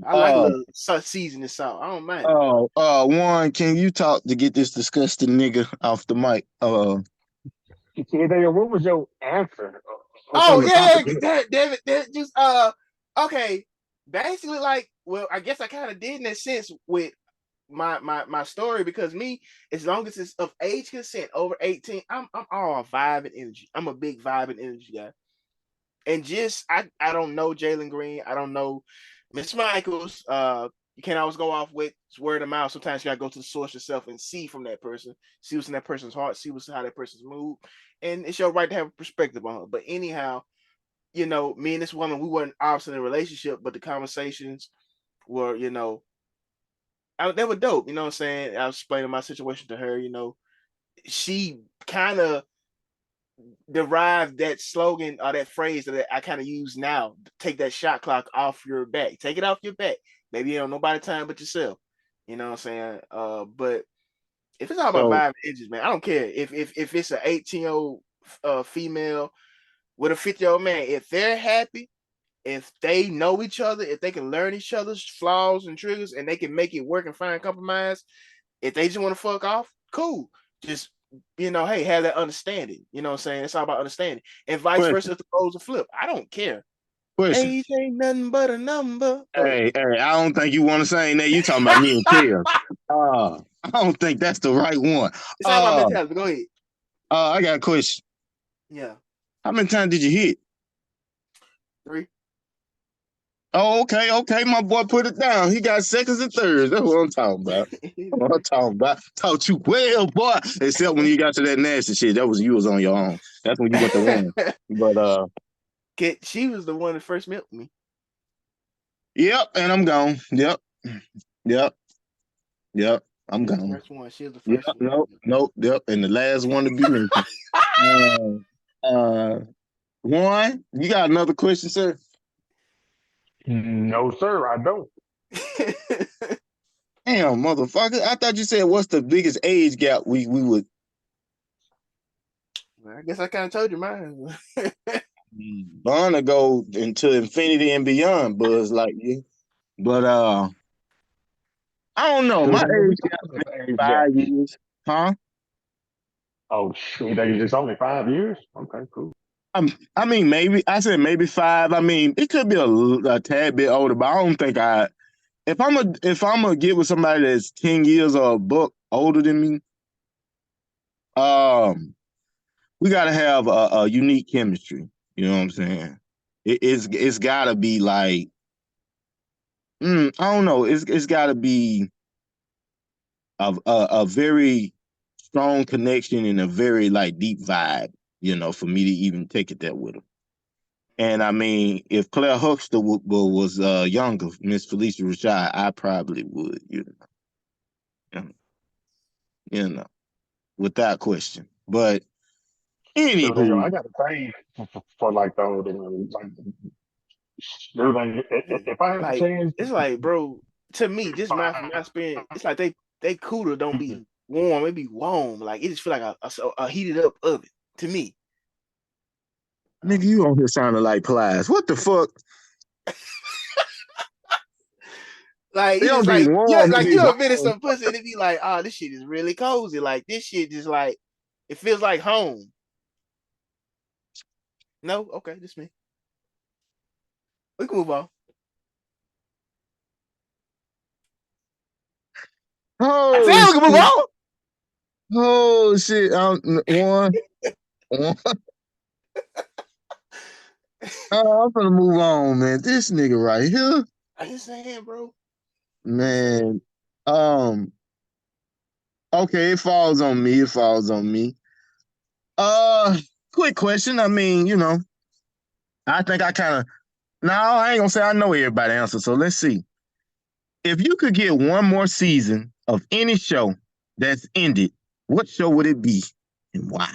[SPEAKER 1] I like a
[SPEAKER 3] uh,
[SPEAKER 1] little seasoning salt. I don't mind it.
[SPEAKER 3] Warren, can you talk to get this disgusting nigga off the mic?
[SPEAKER 2] What was your answer
[SPEAKER 1] Oh
[SPEAKER 2] on the
[SPEAKER 1] yeah,
[SPEAKER 2] topic?
[SPEAKER 1] David, just okay. Basically, like, well, I guess I kind of did in that sense with my story, because me, as long as it's of age consent over 18, I'm all vibe and energy. I'm a big vibe and energy guy. And just I don't know Jalen Green. I don't know Miss Michaels. You can't always go off with word of mouth. Sometimes you gotta go to the source yourself and see from that person, see what's in that person's heart, see what's how that person's mood, and it's your right to have a perspective on her. But anyhow, me and this woman, we weren't obviously in a relationship, but the conversations were, they were dope. You know what I'm saying? I was explaining my situation to her. She kind of derived that slogan or that phrase that I kind of use now. Take that shot clock off your back. Take it off your back. Maybe you don't nobody time but yourself. You know what I'm saying? But if it's all about
[SPEAKER 3] So,
[SPEAKER 1] vibe edges, man, I don't care. If it's an 18-year-old female with a 50-year-old man, if they're happy, if they know each other, if they can learn each other's flaws and triggers, and they can make it work and find compromise, if they just want to fuck off, cool. Just hey, have that understanding. You know what I'm saying? It's all about understanding. And vice
[SPEAKER 3] Question.
[SPEAKER 1] versa if the roles are flipped. I don't care.
[SPEAKER 3] Question.
[SPEAKER 1] Age ain't nothing but a number. Go ahead.
[SPEAKER 3] Hey, I don't think you want to sing that. You talking about me and Taylor. I don't think that's the right one.
[SPEAKER 1] It's all about mentality. Go ahead.
[SPEAKER 3] I got a question.
[SPEAKER 1] Yeah.
[SPEAKER 3] How many times did you hit?
[SPEAKER 1] 3.
[SPEAKER 3] Oh, okay. My boy put it down. He got seconds and thirds. That's what I'm talking about. What I'm talking about. Taught you well, boy. Except when you got to that nasty shit. That was you was on your own. That's when you went to one. But
[SPEAKER 1] She was the one that first milked me.
[SPEAKER 3] yep, and I'm gone. Yep. I'm gone.
[SPEAKER 1] First one. She was the first
[SPEAKER 3] one. Nope. Yep. And the last one to be mentioned. One. You got another question, sir?
[SPEAKER 2] No, sir, I don't.
[SPEAKER 3] Damn, motherfucker. I thought you said what's the biggest age gap we would.
[SPEAKER 1] I guess I kind of told you mine.
[SPEAKER 3] Gonna go into infinity and beyond, Buzz Lightyear. But I don't know. My age gap 5 years. Huh?
[SPEAKER 2] Oh, you think it's only 5 years? Okay, cool.
[SPEAKER 3] I mean, maybe I said maybe 5. I mean, it could be a tad bit older, but I don't think if I'm gonna get with somebody that's 10 years or a buck older than me, we gotta have a unique chemistry. You know what I'm saying? It's gotta be like, I don't know. It's gotta be a very strong connection and a very like deep vibe. For me to even take it there with him. And I mean, if Claire Huxter was younger, Miss Felicia Rashad, I probably would. Without question. But
[SPEAKER 2] Dude, I
[SPEAKER 3] anywho,
[SPEAKER 2] got to pay for like those. Like, dude, if I had the
[SPEAKER 1] Like,
[SPEAKER 2] chance,
[SPEAKER 1] it's like, bro, to me, just my experience, it's like they cooler don't be warm, it be warm. Like it just feel like a heated up oven to me.
[SPEAKER 3] nigga, you on here sounding like Plies. What the fuck?
[SPEAKER 1] Like
[SPEAKER 3] It
[SPEAKER 1] it's
[SPEAKER 3] don't
[SPEAKER 1] just
[SPEAKER 3] be
[SPEAKER 1] like, yeah,
[SPEAKER 3] warm, it
[SPEAKER 1] like
[SPEAKER 3] be
[SPEAKER 1] you admitted
[SPEAKER 3] warm.
[SPEAKER 1] some pussy and it be like, oh, this shit is really cozy. Like this shit just like it feels like home. No, okay, just me. We can move on. I said
[SPEAKER 3] Oh
[SPEAKER 1] we can move
[SPEAKER 3] shit.
[SPEAKER 1] on.
[SPEAKER 3] Oh shit. One. I'm gonna move on, man. This nigga right here,
[SPEAKER 1] I just saying, bro.
[SPEAKER 3] man. Um. Okay, it falls on me. It falls on me. Quick question. I mean, I think I kind of. No, I ain't gonna say I know everybody answer. So let's see. If you could get one more season of any show that's ended, what show would it be and why?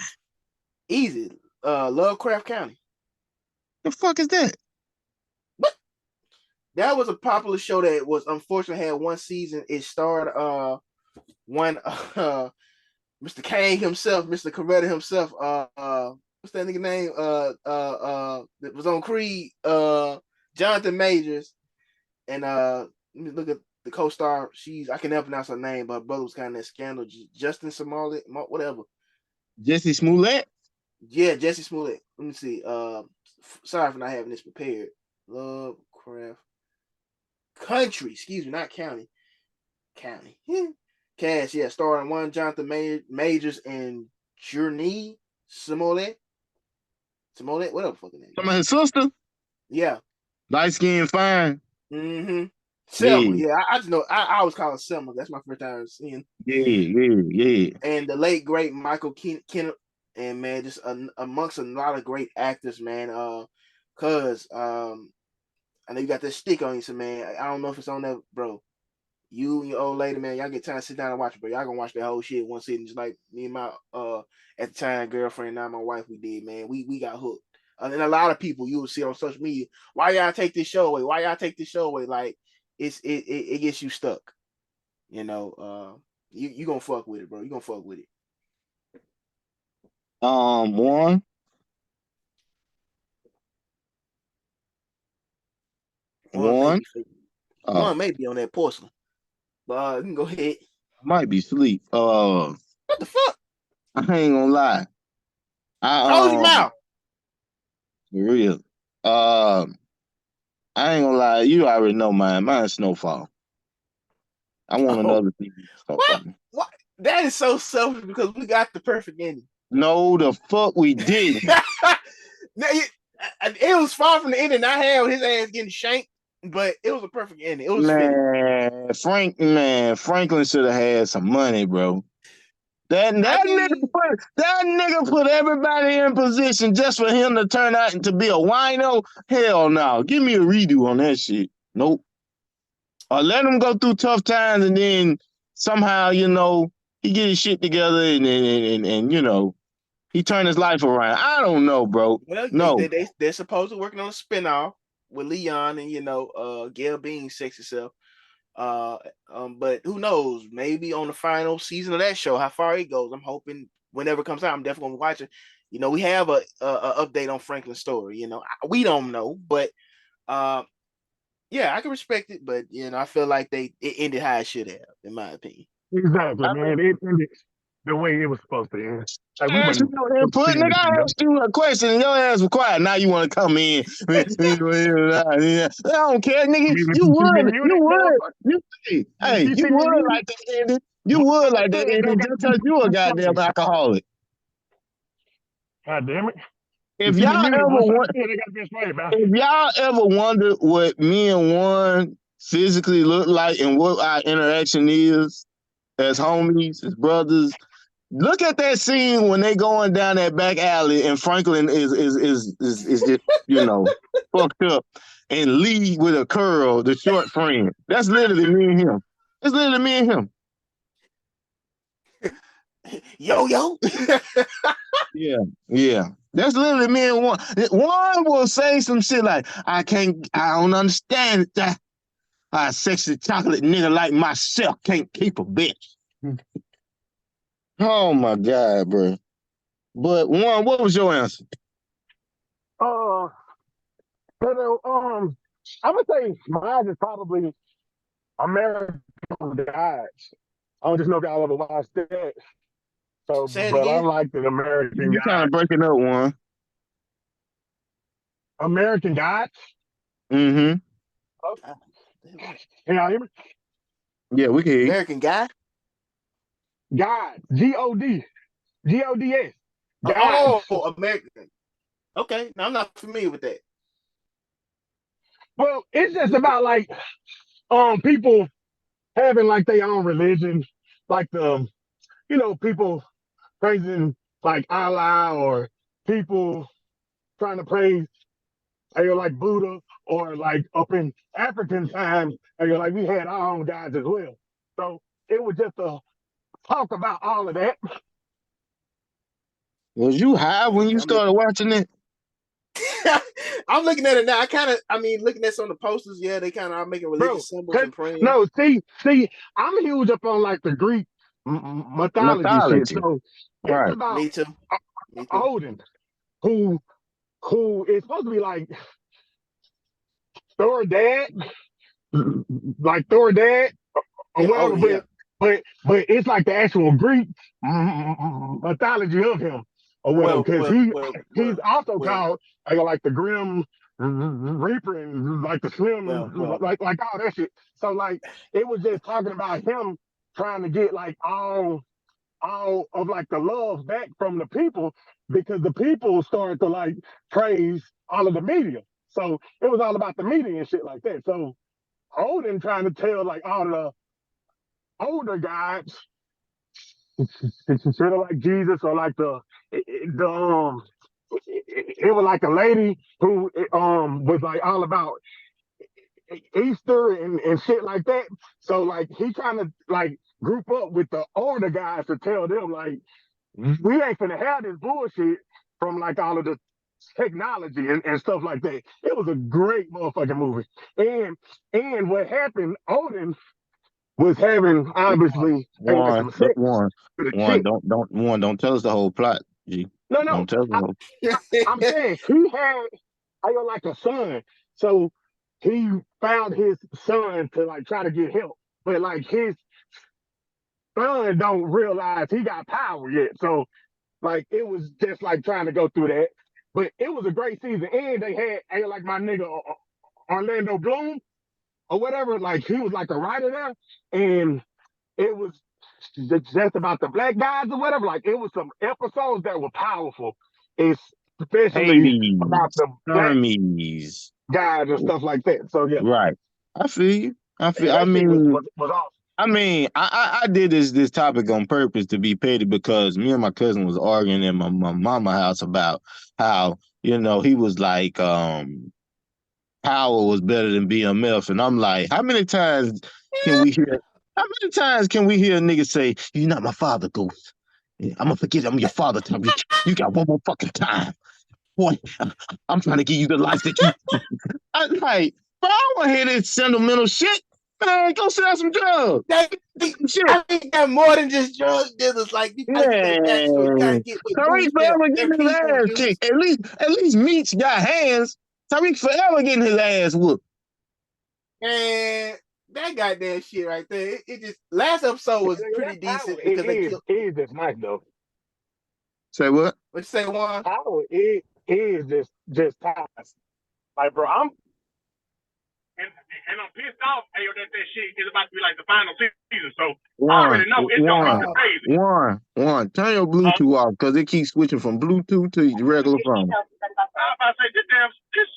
[SPEAKER 1] Easy. Lovecraft County.
[SPEAKER 3] The fuck is that?
[SPEAKER 1] What? That was a popular show that was unfortunately had one season. It starred one Mr. Kang himself, Mr. Coretta himself, what's that nigga name? That was on Creed, Jonathan Majors, and let me look at the co-star. I can never pronounce her name, but her brother was kind of that scandal. Justin Smollett, whatever.
[SPEAKER 3] Jesse Smollett?
[SPEAKER 1] Yeah, Jesse Smollett. Let me see. Sorry for not having this prepared. Lovecraft Country, excuse me, not county. County. Cast, yeah, starring one Jonathan Majors and Journey Smollett. Smollett, whatever fucking name.
[SPEAKER 3] Some of his sister?
[SPEAKER 1] Yeah.
[SPEAKER 3] Light skin, fine.
[SPEAKER 1] Mm-hmm. Selma,
[SPEAKER 3] Yeah.
[SPEAKER 1] yeah. I just know I always call her Selma. That's my first time seeing.
[SPEAKER 3] Yeah.
[SPEAKER 1] And the late great Michael Kenneth, and man, just amongst a lot of great actors, man. Cause I know you got that stick on you, so man. I don't know if it's on that, bro. You and your old lady, man, y'all get time to sit down and watch it, but y'all gonna watch that whole shit one sitting, just like me and my at the time girlfriend, now my wife, we did, man. We got hooked. And a lot of people you will see on social media, why y'all take this show away? Why y'all take this show away? Like it gets you stuck. You gonna fuck with it, bro. You gonna fuck with it.
[SPEAKER 3] One.
[SPEAKER 1] One
[SPEAKER 3] One.
[SPEAKER 1] maybe one maybe on that porcelain. But you can go ahead.
[SPEAKER 3] Might be sleep.
[SPEAKER 1] What the fuck?
[SPEAKER 3] I ain't gonna lie.
[SPEAKER 1] Close your
[SPEAKER 3] I
[SPEAKER 1] mouth.
[SPEAKER 3] for real. I ain't gonna lie. You already know mine. Mine's Snowfall. I want
[SPEAKER 1] Oh,
[SPEAKER 3] another season of
[SPEAKER 1] what?
[SPEAKER 3] Snowfall.
[SPEAKER 1] What? That is so selfish because we got the perfect ending.
[SPEAKER 3] No, the fuck we didn't.
[SPEAKER 1] It was far from the ending I had his ass getting shanked, but it was a perfect ending. It was fitting.
[SPEAKER 3] Man, Franklin should have had some money, bro. That nigga put everybody in position just for him to turn out to be a wino. Hell no. Give me a redo on that shit. Nope. Or let him go through tough times and then somehow, he get his shit together and he turned his life around. I don't know, bro.
[SPEAKER 1] Well,
[SPEAKER 3] No.
[SPEAKER 1] they're supposedly working on a spinoff with Leon and Gail Bean's sexy self. But who knows? Maybe on the final season of that show, how far it goes. I'm hoping whenever it comes out, I'm definitely gonna watch it. We have a update on Franklin's story. We don't know, but yeah, I can respect it. But I feel like it ended how it should have, in my opinion.
[SPEAKER 2] Exactly,
[SPEAKER 3] I mean,
[SPEAKER 2] man. It ended the way it was supposed to end. Like we
[SPEAKER 3] I asked you
[SPEAKER 2] wouldn't
[SPEAKER 3] your
[SPEAKER 2] put
[SPEAKER 3] input, nigga.
[SPEAKER 2] together.
[SPEAKER 3] I asked you a question and your ass was quiet. Now you want to come in. I don't care,
[SPEAKER 2] I
[SPEAKER 3] nigga.
[SPEAKER 2] mean, if
[SPEAKER 3] You
[SPEAKER 2] you see me
[SPEAKER 3] would.
[SPEAKER 2] muted,
[SPEAKER 3] You would.
[SPEAKER 2] motherfucker,
[SPEAKER 3] You,
[SPEAKER 2] if
[SPEAKER 3] hey,
[SPEAKER 2] you
[SPEAKER 3] you
[SPEAKER 2] see me
[SPEAKER 3] would
[SPEAKER 2] muted,
[SPEAKER 3] like that ending. You
[SPEAKER 2] what
[SPEAKER 3] would
[SPEAKER 2] I
[SPEAKER 3] like that
[SPEAKER 2] said don't
[SPEAKER 3] ending
[SPEAKER 2] got
[SPEAKER 3] just
[SPEAKER 2] to
[SPEAKER 3] because you a
[SPEAKER 2] be
[SPEAKER 3] goddamn
[SPEAKER 2] funny.
[SPEAKER 3] alcoholic.
[SPEAKER 2] God damn it. You
[SPEAKER 3] If
[SPEAKER 2] see me
[SPEAKER 3] y'all
[SPEAKER 2] muted,
[SPEAKER 3] ever
[SPEAKER 2] once I
[SPEAKER 3] want,
[SPEAKER 2] said they got to be funny about it.
[SPEAKER 3] if y'all ever wondered what me and Juan physically look like and what our interaction is as homies, as brothers, look at that scene when they going down that back alley and Franklin is just fucked up, and Lee with a curl, the short friend. That's literally me and him. It's literally me and him.
[SPEAKER 1] Yo.
[SPEAKER 3] Yeah, yeah. That's literally me and Juan. Juan will say some shit like, I don't understand that a sexy chocolate nigga like myself can't keep a bitch. Oh my God, bro. But Juan, what was your answer?
[SPEAKER 2] Uh, but I'm gonna say mine is probably American Gods. I don't just know if y'all ever watched that. So,
[SPEAKER 1] Say it
[SPEAKER 2] but I
[SPEAKER 1] again.
[SPEAKER 2] like the American
[SPEAKER 3] You kind of
[SPEAKER 2] Gods.
[SPEAKER 3] breaking up, Juan.
[SPEAKER 2] American Gods.
[SPEAKER 3] Mm-hmm.
[SPEAKER 2] Oh,
[SPEAKER 1] Ah,
[SPEAKER 2] can y'all hear me?
[SPEAKER 3] Yeah, we can hear you.
[SPEAKER 1] American Guy.
[SPEAKER 2] Gods. Gods. Gods.
[SPEAKER 1] Oh, American. Okay, now I'm not familiar with that.
[SPEAKER 2] Well, it's just about like people having like their own religion, like people praising like Allah or people trying to praise like Buddha or like up in African times, like we had our own gods as well. So it was just a talk about all of that.
[SPEAKER 3] Was you high when
[SPEAKER 1] Okay,
[SPEAKER 3] you
[SPEAKER 1] I'm looking.
[SPEAKER 3] started watching it?
[SPEAKER 1] I'm looking at it now. Looking at some of the posters. Yeah, they kind of are making
[SPEAKER 2] Bro,
[SPEAKER 1] religious symbols
[SPEAKER 2] cause
[SPEAKER 1] and praying.
[SPEAKER 2] no, see, I'm huge up on like the Greek mythology shit.
[SPEAKER 3] Mythology.
[SPEAKER 2] So it's
[SPEAKER 3] Right.
[SPEAKER 2] about
[SPEAKER 1] Me too. Me too.
[SPEAKER 2] Odin, who is supposed to be like Thor dad, like Thor dad or
[SPEAKER 1] Yeah,
[SPEAKER 2] whatever,
[SPEAKER 1] Odin. Yeah.
[SPEAKER 2] but it's like the actual Greek mythology of him or whatever,
[SPEAKER 1] Well,
[SPEAKER 2] because
[SPEAKER 1] well,
[SPEAKER 2] he's also
[SPEAKER 1] well,
[SPEAKER 2] called like the Grim Reaper and like the Slim,
[SPEAKER 1] well.
[SPEAKER 2] like all that shit. So like it was just talking about him trying to get like all of like the love back from the people because the people started to like praise all of the media. So it was all about the media and shit like that. So Odin trying to tell like all the older guys, sort of like Jesus or like the it was like a lady who was like all about Easter and shit like that. So like he trying to like group up with the older guys to tell them like we ain't finna have this bullshit from like all of the technology and stuff like that. It was a great motherfucking movie. And what happened, Odin was having obviously like
[SPEAKER 3] One,
[SPEAKER 2] some sex
[SPEAKER 3] one,
[SPEAKER 2] with a
[SPEAKER 3] one.
[SPEAKER 2] chick.
[SPEAKER 3] Don't tell us the whole plot, G.
[SPEAKER 2] No.
[SPEAKER 3] Don't tell us the whole.
[SPEAKER 2] I'm saying he had like a son. So he found his son to like try to get help. But like his son don't realize he got power yet. So Like it was just like trying to go through that. But it was a great season. And they had like my nigga Orlando Bloom or whatever. Like he was like a writer there. And it was just about the black guys or whatever. Like it was some episodes that were powerful. Especially about
[SPEAKER 3] Hades,
[SPEAKER 2] the black
[SPEAKER 3] Hermes.
[SPEAKER 2] guys and stuff like that. So yeah.
[SPEAKER 3] Right. I feel you. I feel.
[SPEAKER 2] Yeah,
[SPEAKER 3] I
[SPEAKER 2] that shit
[SPEAKER 3] mean,
[SPEAKER 2] was awesome.
[SPEAKER 3] I did this topic on purpose to be petty because me and my cousin was arguing in my mama house about how he was like Power was better than BMF, and I'm like, how many times can we hear? How many times can we hear a nigga say, "You're not my father, Ghost"? I'm gonna forget I'm your father, Tariq. You got one more fucking time, boy. I'm trying to give you the life that you. I'm like, bro, I don't want to hear this sentimental shit. Man, go sell some drugs. Shit.
[SPEAKER 1] I think that more than just drug dealers. Like you gotta get that backstory. You gotta get what
[SPEAKER 3] Tariq
[SPEAKER 1] moves them.
[SPEAKER 3] forever
[SPEAKER 1] They're
[SPEAKER 3] getting his
[SPEAKER 1] people,
[SPEAKER 3] ass
[SPEAKER 1] Juice.
[SPEAKER 3] kicked. At least Meats got hands. Tariq forever getting his ass whooped.
[SPEAKER 1] And that goddamn shit right there. It just last episode was pretty decent because they killed.
[SPEAKER 2] It is just nice though.
[SPEAKER 3] Say what?
[SPEAKER 1] What you say, Juan?
[SPEAKER 2] Power is just ties. Like bro,
[SPEAKER 4] and I'm pissed off, Ayo, that shit is about to be like the final season. So I
[SPEAKER 3] One,
[SPEAKER 4] already know it's gonna be crazy.
[SPEAKER 3] one. Turn your Bluetooth off because it keeps switching from Bluetooth to your regular phone.
[SPEAKER 4] I'm about to say this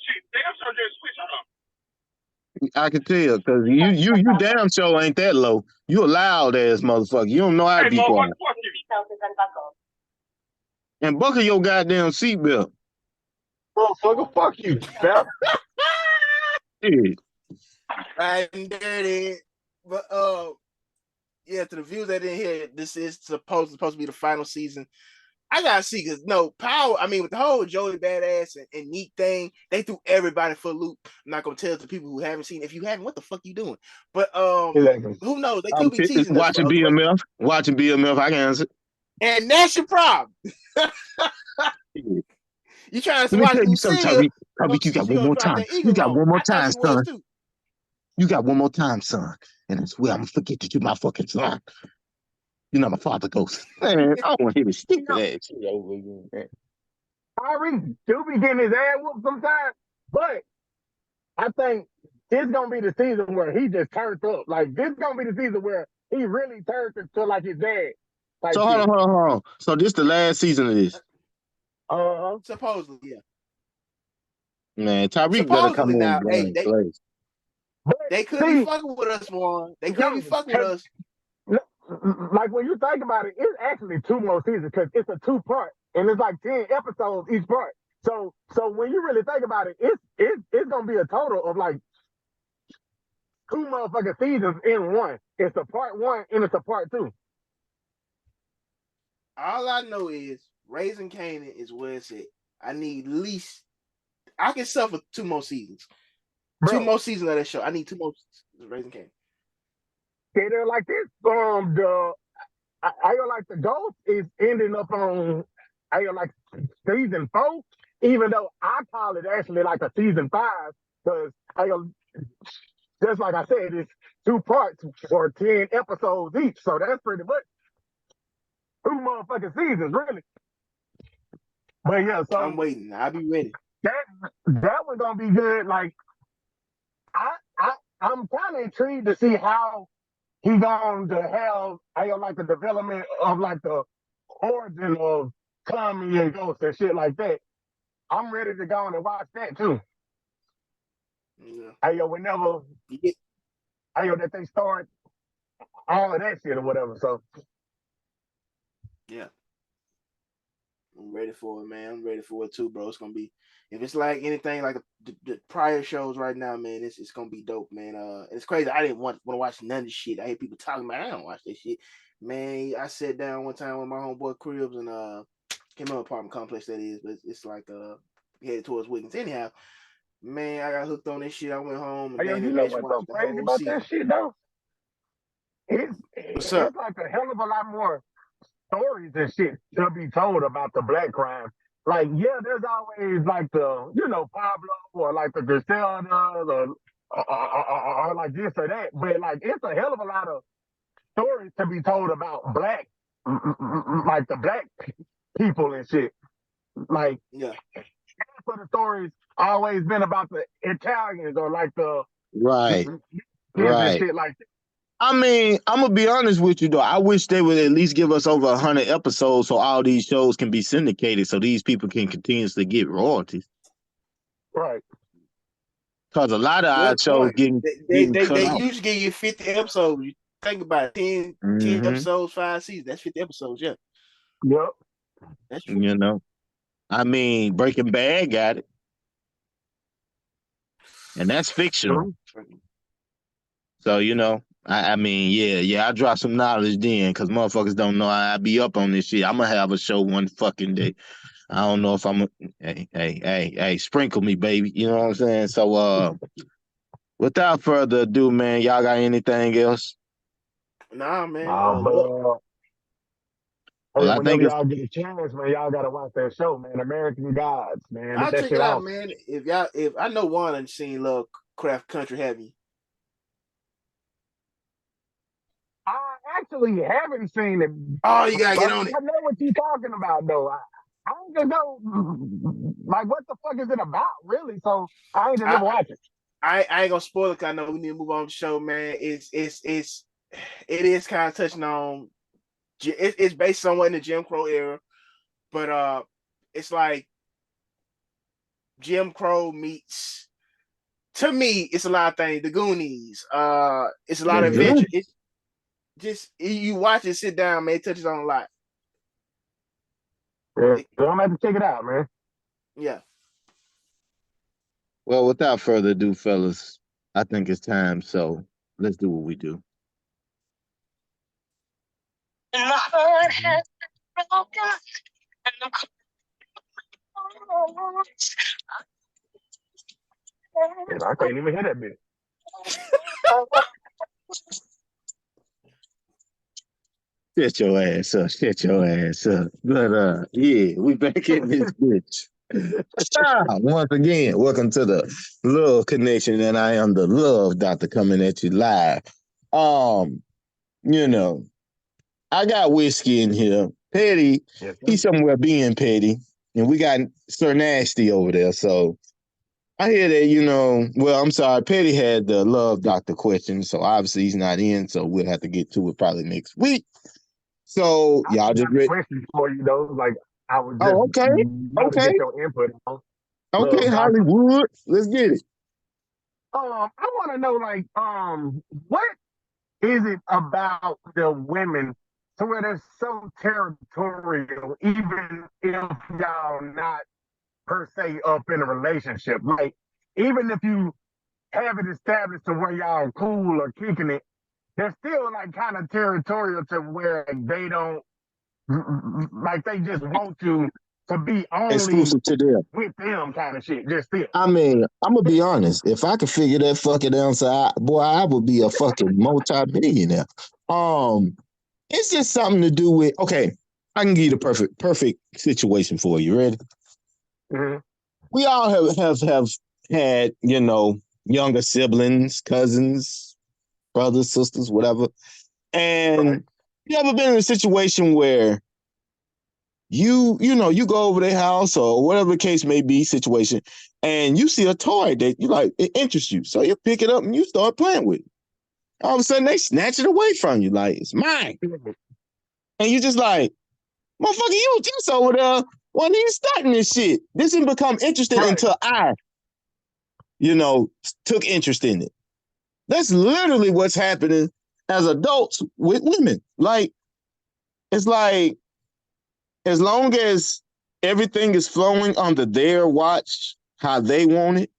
[SPEAKER 4] shit damn sure just switch on.
[SPEAKER 3] I can tell because you damn sure ain't that low. You a loud ass motherfucker. You don't know how to be quiet. And buckle your goddamn seatbelt.
[SPEAKER 2] motherfucker, fuck you, fella.
[SPEAKER 3] Shit.
[SPEAKER 1] Right and dirty. But yeah, to the viewers that didn't hear it, this is supposed to be the final season. I gotta see because no Power. I mean, with the whole Joey Badass and Neat thing, they threw everybody for a loop. I'm not gonna tell it to people who haven't seen. If you haven't, what the fuck you doing? But
[SPEAKER 2] Exactly.
[SPEAKER 1] who knows? They could be teasing us.
[SPEAKER 3] Watching BMF. Watching BMF. I can answer.
[SPEAKER 1] And that's your problem. You trying to watch Lucille?
[SPEAKER 3] Tariq, you got one more time. You got one more time, son. You got one more time, son. And I swear I'm gonna forget that you're my fucking son. You're not my father, Ghost. Man, I don't want to hear this stupid ass shit over again, man.
[SPEAKER 2] Tyreek do be getting his ass whooped sometimes, but I think this gonna be the season where he just turned up. Like this gonna be the season where he really turns into like his dad.
[SPEAKER 3] So hold on. So this the last season of this?
[SPEAKER 1] Supposedly, yeah.
[SPEAKER 3] Man, Tyreek better come in
[SPEAKER 1] now.
[SPEAKER 3] Hey,
[SPEAKER 1] they could be fucking with us, Juan. They could be fucking with us.
[SPEAKER 2] Like when you think about it, it's actually 2 more seasons because it's a 2-part and it's like 10 episodes each part. So when you really think about it, it's gonna be a total of like 2 motherfucking seasons in one. It's a part 1 and it's a part 2.
[SPEAKER 1] All I know is Raising Canaan is where it's at. I need at least I can suffer 2 more seasons. Bro, 2 more seasons of that show. I need 2 more seasons of Raising Canaan.
[SPEAKER 2] Okay, they're like this. I like the Ghost is ending up on like season 4, even though I call it actually like a season 5 because just like I said, it's 2 parts for 10 episodes each, so that's pretty much 2 motherfucking seasons, really. But yeah, so
[SPEAKER 1] I'm waiting. I'll be ready.
[SPEAKER 2] That was gonna be good. Like I'm kind of intrigued to see how he's going to have like the development of like the origin of Tommy and Ghost and shit like that. I'm ready to go on and watch that too. Yeah. Whenever that they start all of that shit or whatever. So
[SPEAKER 1] yeah. I'm ready for it, man. I'm ready for it too, bro. It's gonna be if it's like anything like the prior shows right now, man. It's gonna be dope, man. It's crazy. I didn't want to watch none of this shit. I hear people talking about. I don't watch this shit, man. I sat down one time with my homeboy Cribs and came up apartment complex that is, but it's like headed towards Wiggins. Anyhow, man, I got hooked on this shit. I went home and
[SPEAKER 2] you know what's so crazy about that shit though? It's like a hell of a lot more stories and shit to be told about the black crime. Like, yeah, there's always like the, Pablo or like the Griseldas or like this or that. But like, it's a hell of a lot of stories to be told about black, like the black people and shit. Like,
[SPEAKER 1] Yeah.
[SPEAKER 2] for the stories always been about the Italians or like the
[SPEAKER 3] Right,
[SPEAKER 2] kids and
[SPEAKER 3] right.
[SPEAKER 2] shit like that.
[SPEAKER 3] I mean, I'm gonna be honest with you though. I wish they would at least give us over 100 episodes so all these shows can be syndicated, so these people can continuously get royalties.
[SPEAKER 2] Right.
[SPEAKER 3] Because a lot of our
[SPEAKER 1] Good
[SPEAKER 3] shows
[SPEAKER 1] point.
[SPEAKER 3] getting cut
[SPEAKER 1] They
[SPEAKER 3] off.
[SPEAKER 1] usually give you 50 episodes. You think about it, 10
[SPEAKER 3] Mm-hmm.
[SPEAKER 1] episodes, 5 seasons. That's 50 episodes. Yeah,
[SPEAKER 2] Yep.
[SPEAKER 1] that's true.
[SPEAKER 3] You know, I mean, Breaking Bad got it, and that's fictional. So I mean, yeah, I drop some knowledge then, because motherfuckers don't know I be up on this shit. I'm gonna have a show one fucking day. I don't know if I'm. Hey, sprinkle me, baby. You know what I'm saying? So, without further ado, man, y'all got anything else?
[SPEAKER 1] Nah, man. What?
[SPEAKER 2] But hey,
[SPEAKER 3] Well, I
[SPEAKER 2] whenever
[SPEAKER 3] think it's
[SPEAKER 2] y'all get a chance, man, y'all gotta watch that show, man. American Gods, man.
[SPEAKER 1] I'll
[SPEAKER 2] That
[SPEAKER 1] check
[SPEAKER 2] shit
[SPEAKER 1] it out,
[SPEAKER 2] awesome.
[SPEAKER 1] man. If I know one, I've seen Love Craft Country, have you?
[SPEAKER 2] I actually haven't seen it,
[SPEAKER 1] Oh, you gotta
[SPEAKER 2] but
[SPEAKER 1] get on it.
[SPEAKER 2] I know what you're talking about, though. I don't just know, like, what the fuck is it about, really? So I ain't just
[SPEAKER 1] I,
[SPEAKER 2] never watch it.
[SPEAKER 1] I ain't gonna spoil it, 'cause I know we need to move on to the show, man. It is kind of touching on. It's based somewhat in the Jim Crow era, but it's like Jim Crow meets. To me, it's a lot of things. The Goonies. It's a lot of
[SPEAKER 2] Mhm.
[SPEAKER 1] adventure. It's just you watch it, sit down, man. It touches on a lot.
[SPEAKER 2] Yeah, so I'm gonna have to check it out, man.
[SPEAKER 1] Yeah.
[SPEAKER 3] well. Without further ado, fellas, I think it's time. So let's do what we do.
[SPEAKER 5] My heart has been broken and I'm
[SPEAKER 2] Yeah, I can't even hear that bit.
[SPEAKER 3] Shut your ass up. Shut your ass up. But yeah, we back in this bitch. Once again, welcome to the Love Connection, and I am the Love Doctor coming at you live. Um, you know, I got whiskey in here. Petty,
[SPEAKER 2] Yes, sir.
[SPEAKER 3] he's somewhere being petty, and we got Sir Nasty over there. So I hear that, well, I'm sorry, Petty had the Love Doctor question, so obviously he's not in, so we'll have to get to it probably next week. So
[SPEAKER 2] I
[SPEAKER 3] y'all
[SPEAKER 2] just
[SPEAKER 3] just
[SPEAKER 2] got a
[SPEAKER 3] ready?
[SPEAKER 2] question for you, though. Like, I would just
[SPEAKER 3] Oh, okay,
[SPEAKER 2] love to
[SPEAKER 3] okay,
[SPEAKER 2] get your input on
[SPEAKER 3] okay,
[SPEAKER 2] Love Doctor.
[SPEAKER 3] Hollywood, let's get it.
[SPEAKER 2] I want to know, like, what is it about the women to where they're so territorial, even if y'all not per se up in a relationship? Like, even if you have it established to where y'all cool or kicking it, they're still like kind of territorial to where they don't like they just want to be only
[SPEAKER 3] Exclusive to them.
[SPEAKER 2] with them kind of shit. Just still.
[SPEAKER 3] I mean, I'm gonna be honest. If I could figure that fucking answer, boy, I would be a fucking multi-billionaire. It's just something to do with. Okay, I can give you the perfect situation for you. Ready?
[SPEAKER 2] Mm-hmm.
[SPEAKER 3] We all have had younger siblings, cousins, brothers, sisters, whatever, and
[SPEAKER 2] Right.
[SPEAKER 3] you ever been in a situation where you go over their house or whatever the case may be situation, and you see a toy that you like, it interests you, so you pick it up and you start playing with it. All of a sudden they snatch it away from you, like it's mine, and you just like, motherfucker, you was just over there when you starting this shit. This didn't become interesting
[SPEAKER 2] Right.
[SPEAKER 3] until I took interest in it. That's literally what's happening as adults with women. Like, it's like, as long as everything is flowing under their watch, how they want it,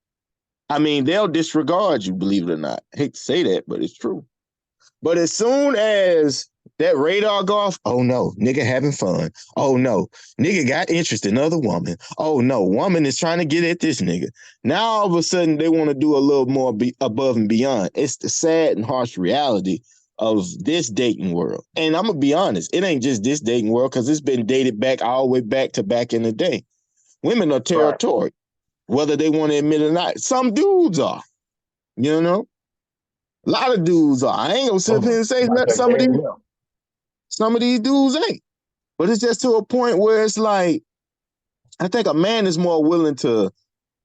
[SPEAKER 3] I mean, they'll disregard you, believe it or not. I hate to say that, but it's true. But as soon as that radar go off, oh no, nigga having fun. Oh no, nigga got interest in other woman. Oh no, woman is trying to get at this nigga. Now all of a sudden they want to do a little more above and beyond. It's the sad and harsh reality of this dating world. And I'm gonna be honest, it ain't just this dating world, because it's been dated back all the way back to back in the day. Women are territorial, whether they want to admit it or not. Some dudes are, you know. A lot of dudes are. I ain't gonna sit up here and say
[SPEAKER 2] Like that
[SPEAKER 3] some of these
[SPEAKER 2] game up.
[SPEAKER 3] some of these dudes ain't. But it's just to a point where it's like, I think a man is more willing to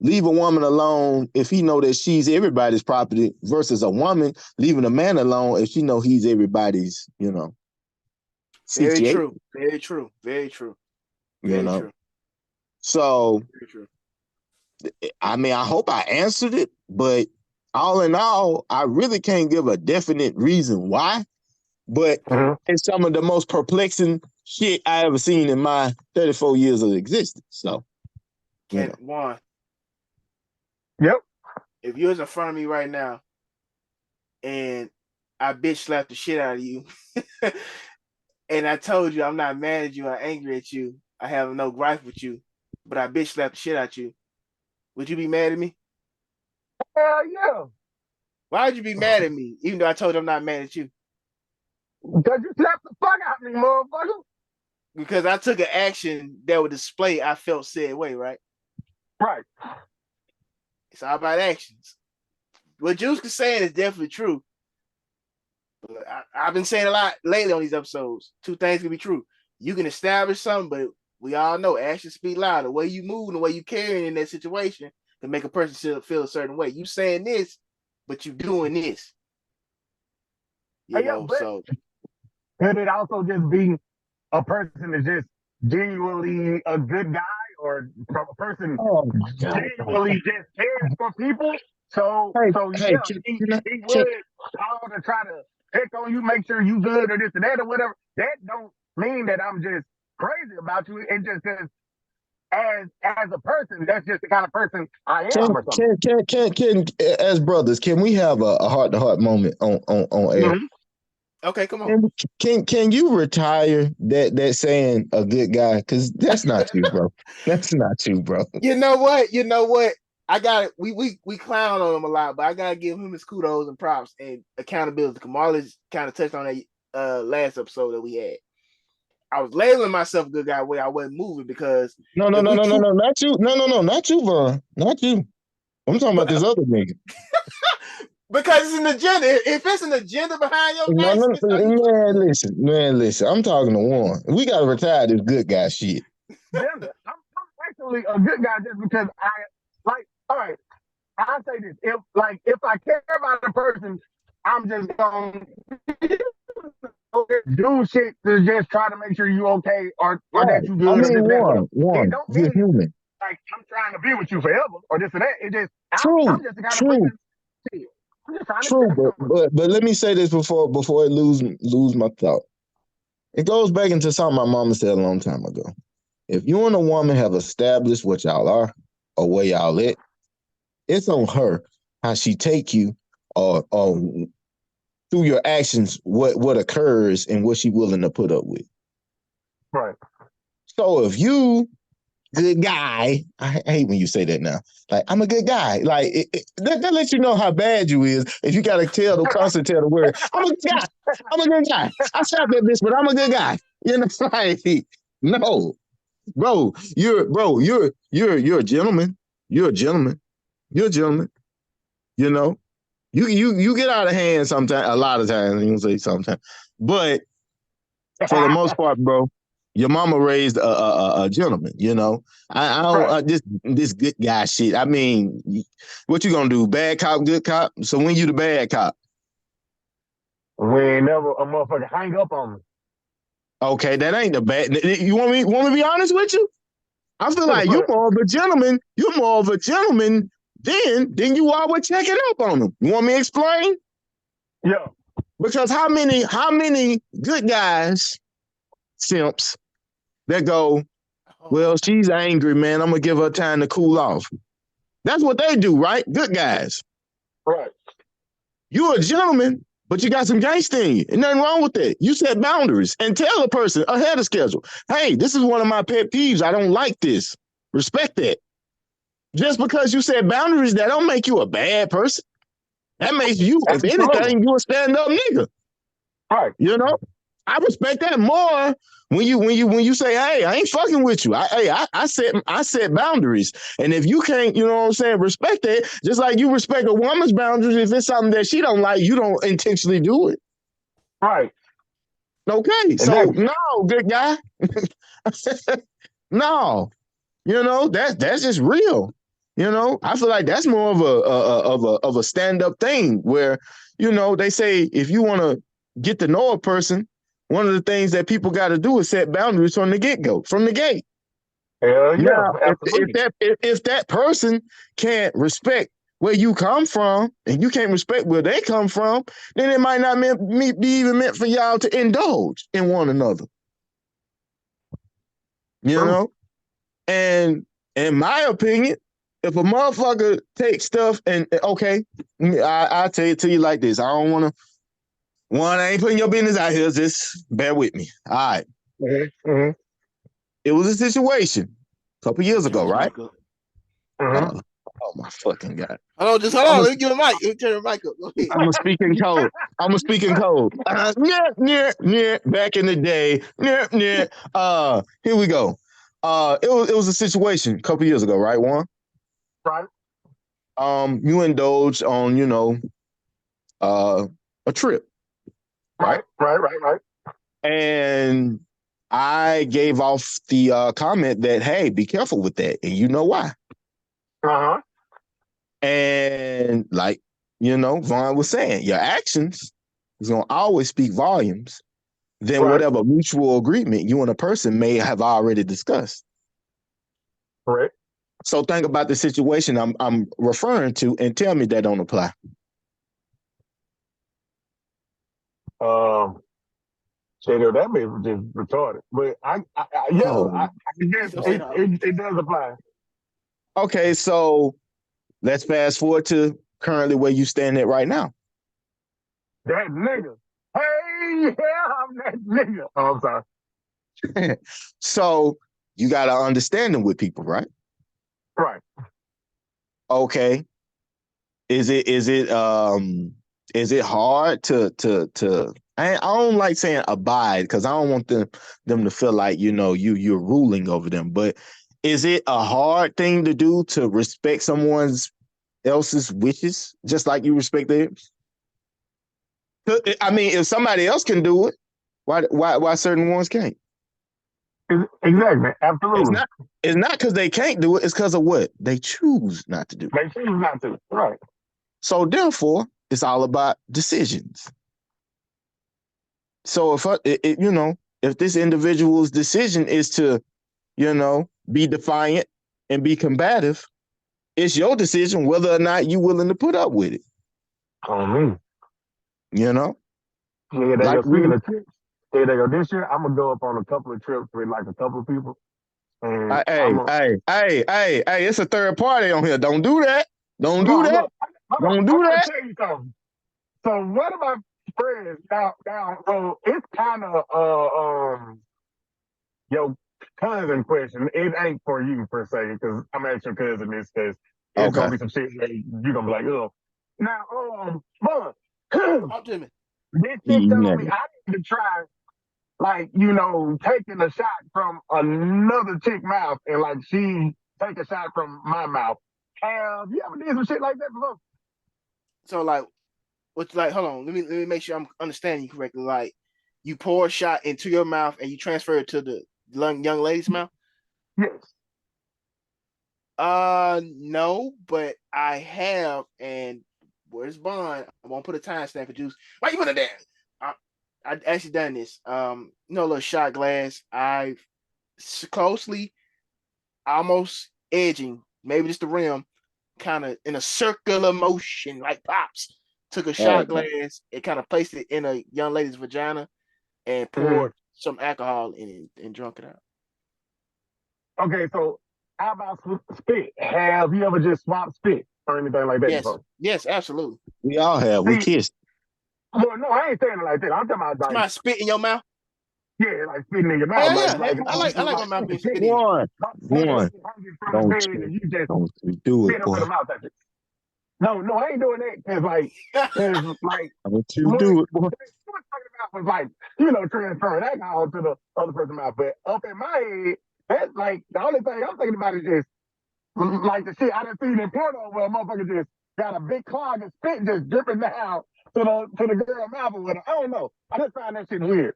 [SPEAKER 3] leave a woman alone if he know that she's everybody's property versus a woman leaving a man alone if she know he's everybody's,
[SPEAKER 1] Very
[SPEAKER 3] situation.
[SPEAKER 1] true. Very true. Very true.
[SPEAKER 3] You know. So,
[SPEAKER 1] Very true.
[SPEAKER 3] I mean, I hope I answered it, but all in all, I really can't give a definite reason why. But it's some of the most perplexing shit I ever seen in my 34 years of existence. So,
[SPEAKER 1] Juan.
[SPEAKER 2] Yep.
[SPEAKER 1] If you was in front of me right now and I bitch slapped the shit out of you and I told you I'm not mad at you, I'm angry at you, I have no gripe with you, but I bitch slapped the shit out you, would you be mad at me?
[SPEAKER 2] Hell yeah.
[SPEAKER 1] Why would you be mad at me, even though I told you I'm not mad at you?
[SPEAKER 2] Because you slapped the fuck out of me, motherfucker.
[SPEAKER 1] Because I took an action that would display I felt said way, right?
[SPEAKER 2] Right.
[SPEAKER 1] It's all about actions. What Juice is saying is definitely true. But I've been saying a lot lately on these episodes. Two things can be true. You can establish something, but we all know actions speak loud. The way you move and the way you carry in that situation can make a person feel a certain way. You saying this, but you doing this. So
[SPEAKER 2] could it also just be a person that's just genuinely a good guy, or a person genuinely just cares for people? So he would call to try to pick on you, make sure you good or this and that or whatever. That don't mean that I'm just crazy about you. It just says as a person, that's just the kind of person I am or something.
[SPEAKER 3] Can as brothers, can we have a heart-to-heart moment on air?
[SPEAKER 2] Mm-hmm.
[SPEAKER 1] Okay, come on.
[SPEAKER 3] Can you retire that saying a good guy? Because that's not you, bro. That's not you, bro.
[SPEAKER 1] You know what? I got it. We clown on him a lot, but I gotta give him his kudos and props and accountability. Kamala's kind of touched on that last episode that we had. I was labeling myself a good guy where I wasn't moving because
[SPEAKER 3] no, not you. No, not you, Vaughn. Not you. I'm talking about this other nigga.
[SPEAKER 1] Because it's an agenda. If it's an agenda behind your actions,
[SPEAKER 3] man, listen. I'm talking to Warren. We gotta retire this good guy shit.
[SPEAKER 2] I'm actually a good guy just because I like. All right, I'll say this: if I care about a person, I'm just gonna do shit to just try to make sure you okay or that you good.
[SPEAKER 3] I mean, Warren, you're human.
[SPEAKER 2] Like I'm trying to be with you forever or this or that. It just
[SPEAKER 3] I'm
[SPEAKER 2] just the kind of person.
[SPEAKER 3] True, but let me say this before I lose my thought. It goes back into something my mama said a long time ago. If you and a woman have established what y'all are or where y'all at, it's on her how she take you or through your actions what occurs and what she willing to put up with.
[SPEAKER 2] Right.
[SPEAKER 3] So if you good guy, I hate when you say that now. Like, I'm a good guy. Like, that lets you know how bad you is. If you got to constantly tell the word, I'm a good guy. I'm a good guy. I shot that bitch, but I'm a good guy. You know, like, no. Bro, you're a gentleman. You're a gentleman. You're a gentleman. You know? You get out of hand sometimes, a lot of times, you can say sometimes. But for the most part, bro, your mama raised a gentleman, you know. I don't this good guy shit. I mean, what you gonna do? Bad cop, good cop. So when you the bad cop?
[SPEAKER 2] When never a motherfucker hang up on me.
[SPEAKER 3] Okay, that ain't the bad. You want me to be honest with you? I feel like you're more of a gentleman. You're more of a gentleman than you are with checking up on them. You want me to explain?
[SPEAKER 2] Yeah.
[SPEAKER 3] Because how many good guys, simps, that go, well, she's angry, man. I'm gonna give her time to cool off. That's what they do, right? Good guys.
[SPEAKER 2] Right.
[SPEAKER 3] You're a gentleman, but you got some gangsta in you. Ain't nothing wrong with that. You set boundaries and tell a person ahead of schedule, hey, this is one of my pet peeves. I don't like this. Respect that. Just because you set boundaries, that don't make you a bad person. That makes you, if anything, you a stand-up nigga.
[SPEAKER 2] Right.
[SPEAKER 3] You know? I respect that more when you say, hey, I ain't fucking with you. I set boundaries. And if you can't, you know what I'm saying, respect that, just like you respect a woman's boundaries, if it's something that she don't like, you don't intentionally do it.
[SPEAKER 2] Right.
[SPEAKER 3] Okay, so
[SPEAKER 2] Exactly.
[SPEAKER 3] no, good guy. No, that's just real. I feel like that's more of a stand up thing where they say if you want to get to know a person, one of the things that people got to do is set boundaries from the from the gate.
[SPEAKER 2] Hell yeah,
[SPEAKER 3] Now,
[SPEAKER 2] absolutely.
[SPEAKER 3] if that person can't respect where you come from and you can't respect where they come from, then it might not be even meant for y'all to indulge in one another. You
[SPEAKER 2] True.
[SPEAKER 3] know, and in my opinion, if a motherfucker takes stuff and okay, I tell it to you like this. I don't want to. One, I ain't putting your business out here. Just bear with me. All right.
[SPEAKER 2] Mm-hmm.
[SPEAKER 3] It was a situation a couple years
[SPEAKER 1] Turn
[SPEAKER 3] ago,
[SPEAKER 1] his
[SPEAKER 3] right?
[SPEAKER 1] mic up.
[SPEAKER 2] Mm-hmm.
[SPEAKER 3] Oh my fucking god!
[SPEAKER 1] Hold on. Let me give a mic. Let me turn the mic up. Go ahead.
[SPEAKER 3] I'm a speaking code. Yeah. Back in the day, yeah. Here we go. It was a situation a couple years ago, right? Juan?
[SPEAKER 2] Right.
[SPEAKER 3] You indulged on a trip, right?
[SPEAKER 2] Right.
[SPEAKER 3] And I gave off the comment that, hey, be careful with that. And you know why.
[SPEAKER 2] Uh-huh.
[SPEAKER 3] And like, Vaughn was saying, your actions is going to always speak volumes than
[SPEAKER 2] Right.
[SPEAKER 3] whatever mutual agreement you and a person may have already discussed.
[SPEAKER 2] Correct.
[SPEAKER 3] So think about the situation I'm referring to and tell me that don't apply.
[SPEAKER 2] Shadow, that may be just retarded. But I guess
[SPEAKER 1] He's gonna say
[SPEAKER 2] it,
[SPEAKER 1] no.
[SPEAKER 2] it, it does apply.
[SPEAKER 3] Okay, so let's fast forward to currently where you stand at right now.
[SPEAKER 2] That nigga. Hey, yeah, I'm that nigga. Oh, I'm sorry.
[SPEAKER 3] So you got to understanding with people, right?
[SPEAKER 2] Right.
[SPEAKER 3] Okay. Is it hard to I don't like saying abide because I don't want them to feel like you're ruling over them, but is it a hard thing to do to respect someone's else's wishes just like you respect theirs? I mean, if somebody else can do it, why certain ones can't?
[SPEAKER 2] Exactly.
[SPEAKER 3] It's
[SPEAKER 2] Absolutely.
[SPEAKER 3] not it's not because they can't do it, it's because of what they choose not to do.
[SPEAKER 2] They choose not to. Right.
[SPEAKER 3] So therefore, it's all about decisions. So if this individual's decision is to, be defiant and be combative, it's your decision whether or not you're willing to put up with it.
[SPEAKER 2] On me.
[SPEAKER 3] You know,
[SPEAKER 2] Yeah, they
[SPEAKER 3] like
[SPEAKER 2] go. Speaking of trips, yeah, they go. This year, I'm gonna go up on a couple of trips with like a couple of people, and I'm a
[SPEAKER 3] hey, it's a third party on here. Don't do that. Don't do
[SPEAKER 2] no.
[SPEAKER 3] that.
[SPEAKER 2] Look, hold on.
[SPEAKER 3] Don't
[SPEAKER 2] I
[SPEAKER 3] do
[SPEAKER 2] gotta
[SPEAKER 3] that.
[SPEAKER 2] tell you something. So one of my friends now, so it's kind of your cousin question. It ain't for you per se, because I'm at your cousin in this case. It's
[SPEAKER 3] Okay.
[SPEAKER 2] gonna be some shit where you're gonna be like, oh. Now, but
[SPEAKER 1] Talk to me.
[SPEAKER 2] this chick told me
[SPEAKER 3] Yeah.
[SPEAKER 2] I need to try, like, taking a shot from another chick mouth and like she take a shot from my mouth. Have you ever did some shit like that before?
[SPEAKER 1] So like, what's like? Hold on. Let me make sure I'm understanding you correctly. Like, you pour a shot into your mouth and you transfer it to the young lady's mouth.
[SPEAKER 2] Yes.
[SPEAKER 1] No, but I have, and where's Bond? I won't put a timestamp for juice. Why you put it there? I actually done this. A little shot glass. I've closely, almost edging, maybe just the rim, kind of in a circular motion, like pops. Took a shot
[SPEAKER 3] Okay.
[SPEAKER 1] glass and kind of placed it in a young lady's vagina and
[SPEAKER 2] Mhm.
[SPEAKER 1] poured some alcohol in it and drunk it out.
[SPEAKER 2] Okay, so how about spit? Have you ever just swapped spit or anything like that
[SPEAKER 1] Yes,
[SPEAKER 2] before?
[SPEAKER 1] yes, absolutely.
[SPEAKER 3] We all have. We
[SPEAKER 2] See,
[SPEAKER 3] kissed.
[SPEAKER 2] well, no, I ain't saying it like that. I'm talking about like,
[SPEAKER 1] Somebody spit in your mouth.
[SPEAKER 2] yeah, like spitting in your
[SPEAKER 1] Oh
[SPEAKER 2] mouth,
[SPEAKER 1] yeah, yeah.
[SPEAKER 2] like
[SPEAKER 1] I like my
[SPEAKER 2] like
[SPEAKER 1] mouth being
[SPEAKER 2] spit
[SPEAKER 1] spit in.
[SPEAKER 3] One.
[SPEAKER 2] hanging
[SPEAKER 3] One.
[SPEAKER 2] from his
[SPEAKER 3] Don't
[SPEAKER 2] head
[SPEAKER 3] you
[SPEAKER 2] and you just
[SPEAKER 3] don't you do it,
[SPEAKER 2] spit up in
[SPEAKER 3] boy.
[SPEAKER 2] the mouth at it. No, I ain't doing that cause
[SPEAKER 3] Don't you
[SPEAKER 2] what
[SPEAKER 3] do it, boy.
[SPEAKER 2] you was talking about was like, transferring alcohol to the other person's mouth. But up in my head, that's like the only thing I'm thinking about is just like the shit I done seen in porno where a motherfucker just got a big clog of spit just dripping down to the girl mouth or whatever. I don't know. I just find that shit weird.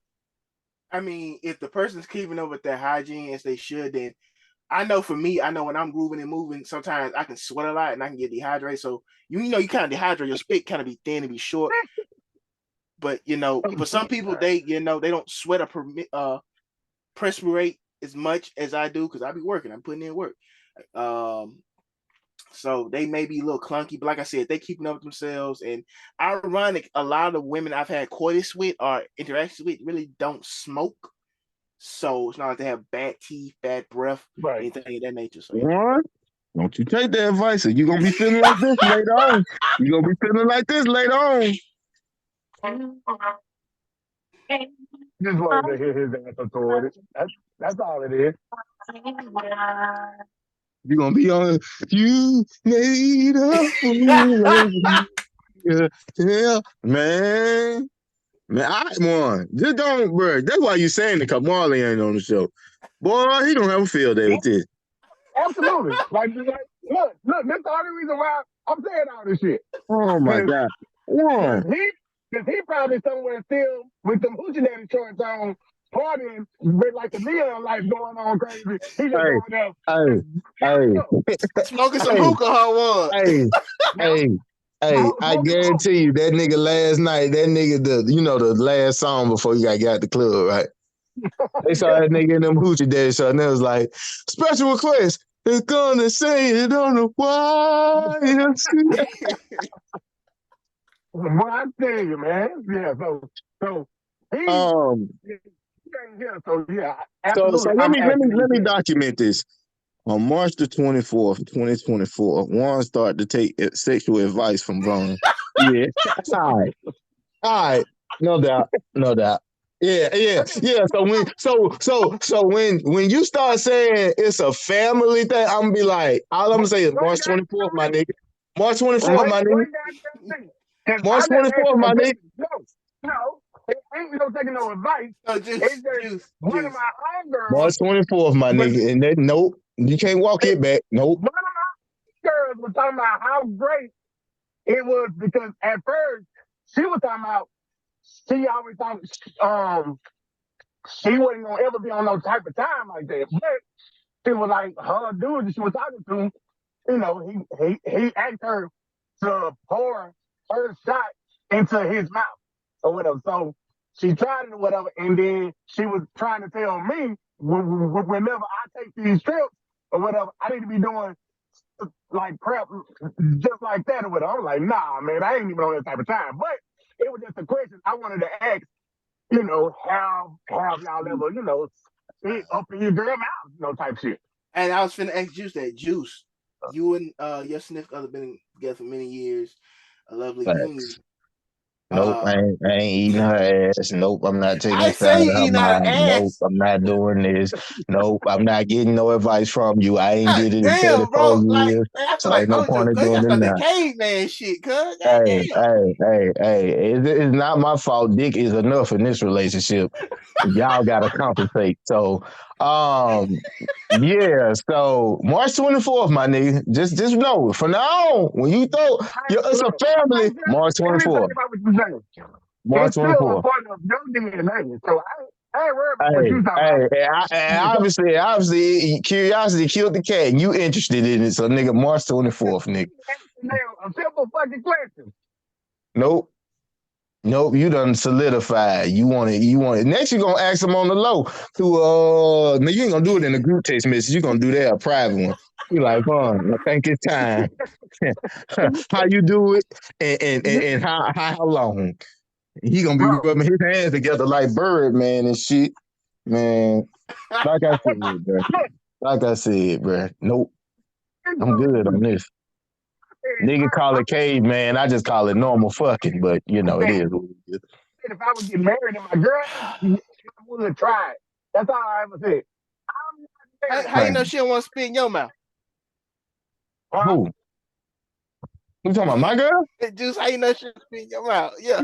[SPEAKER 1] I mean, if the person's keeping up with their hygiene as they should, then I know for me, I know when I'm grooving and moving, sometimes I can sweat a lot and I can get dehydrated. So you know, you kind of dehydrate, your spit kind of be thin and be short. But you know, for some people, they they don't sweat or perspirate as much as I do because I be working, I'm putting in work. Um, so they may be a little clunky, but like I said, they keeping up with themselves. And ironic, a lot of the women I've had coitus with or interactions with really don't smoke. So it's not like they have bad teeth, bad breath,
[SPEAKER 2] Right.
[SPEAKER 1] anything of that nature. So yeah.
[SPEAKER 3] One, don't you take that advice, or you gonna be feeling like this later on. You gonna be feeling like this later on.
[SPEAKER 2] Just wanted to hear his answer toward it. That's all it is.
[SPEAKER 3] You gonna be on. You made a fool of me. Yeah, man. Man, I one. Just don't, bro. That's why you saying that Marley ain't on the show. Boy, he don't have a field day with this.
[SPEAKER 2] Absolutely. Like, look, that's the only reason why I'm saying all this shit.
[SPEAKER 3] Oh my God. One.
[SPEAKER 2] Cause he probably somewhere still with them hoochie daddy shorts on, partying with like the neon lights going on crazy. He just
[SPEAKER 3] Hey,
[SPEAKER 2] going there.
[SPEAKER 3] hey,
[SPEAKER 1] Smoking some
[SPEAKER 3] hey,
[SPEAKER 1] hookah, huh?
[SPEAKER 3] hey, I guarantee you that nigga last night, that nigga the last song before you got out the club, right? They saw that nigga in them hoochie daddy shorts and it was like, special request, it's gonna say it on the wire.
[SPEAKER 2] What I tell you, man. Yeah, so he ain't here. So yeah,
[SPEAKER 3] So
[SPEAKER 2] absolutely.
[SPEAKER 3] let
[SPEAKER 2] I'm
[SPEAKER 3] me
[SPEAKER 2] asking.
[SPEAKER 3] document this. On March the 24th, 2024, Warren started to take sexual advice from Vaughn. Yeah. All right. No doubt. No doubt. Yeah. So when you start saying it's a family thing, I'm gonna be like, all I'm gonna say is March 24th, my nigga. March 24th, my nigga. March 24th, my nigga.
[SPEAKER 2] No, it ain't no taking no advice.
[SPEAKER 1] No,
[SPEAKER 2] It's just one of my
[SPEAKER 3] March
[SPEAKER 2] homegirls.
[SPEAKER 3] 24th, my nigga. And then nope, you can't walk it back. Nope.
[SPEAKER 2] One of my girls was talking about how great it was because at first she was talking about she always thought she wasn't gonna ever be on no type of time like that. But she was like her dude that she was talking to, he asked her to pour her shot into his mouth or whatever. So she tried it or whatever, and then she was trying to tell me whenever I take these trips or whatever, I need to be doing like prep just like that or whatever. I'm like, nah, man, I ain't even on that type of time. But it was just a question I wanted to ask, have y'all ever, spit up in your girl mouth, type shit.
[SPEAKER 1] And I was finna ask Juice that. Juice, you and your significant other been together for many years, a lovely union.
[SPEAKER 3] Nope, I ain't eating her ass. Nope, I'm not taking
[SPEAKER 1] I
[SPEAKER 3] a shot
[SPEAKER 1] say
[SPEAKER 3] of
[SPEAKER 1] you
[SPEAKER 3] her
[SPEAKER 1] eating out of
[SPEAKER 3] mouth. Nope,
[SPEAKER 1] ass.
[SPEAKER 3] I'm not doing this. Nope, I'm not getting no advice from you. I ain't
[SPEAKER 1] God
[SPEAKER 3] did it in
[SPEAKER 1] damn,
[SPEAKER 3] 34
[SPEAKER 1] bro. Like,
[SPEAKER 3] years,
[SPEAKER 1] man, I feel
[SPEAKER 3] so
[SPEAKER 1] like
[SPEAKER 3] ain't no
[SPEAKER 1] Ojo,
[SPEAKER 3] point in
[SPEAKER 1] cuz you
[SPEAKER 3] doing
[SPEAKER 1] gotta
[SPEAKER 3] it
[SPEAKER 1] start that
[SPEAKER 3] now.
[SPEAKER 1] caveman shit, cuz. God
[SPEAKER 3] Hey,
[SPEAKER 1] damn.
[SPEAKER 3] it's not my fault. Dick is enough in this relationship. Y'all gotta compensate. So, yeah. So March 24th, my nigga. Just know from now on, when you throw, it's a
[SPEAKER 2] Look,
[SPEAKER 3] family. March
[SPEAKER 2] let me tell
[SPEAKER 3] 24th.
[SPEAKER 2] you about what you're saying.
[SPEAKER 3] March
[SPEAKER 2] It's still a
[SPEAKER 3] 24th.
[SPEAKER 2] part of your DNA. So I ain't worried about what
[SPEAKER 3] Hey,
[SPEAKER 2] you talking
[SPEAKER 3] hey,
[SPEAKER 2] about.
[SPEAKER 3] and obviously, curiosity killed the cat, and you interested in it. So, nigga, March 24th, nigga.
[SPEAKER 2] Now, a simple fucking question.
[SPEAKER 3] Nope. Nope, you done solidified. You want it. Next, you're gonna ask them on the low. No, you ain't gonna do it in a group text message. You're gonna do that a private one. You like, I think it's time. How you do it, and how long? He gonna be
[SPEAKER 2] Bro,
[SPEAKER 3] rubbing his hands together like Birdman and shit, man. Like I said, bro. Like I said, bro. Nope, I'm good on this. Nigga call it caveman. I just call it normal fucking, but it is what it is.
[SPEAKER 2] if I would get married and my girl, I would try it. That's all I ever said. I'm not married.
[SPEAKER 1] How you know she don't want to spit in your mouth?
[SPEAKER 2] Huh?
[SPEAKER 3] Who? You talking about my girl?
[SPEAKER 1] Juice, how you know she don't spit in your mouth? Yeah.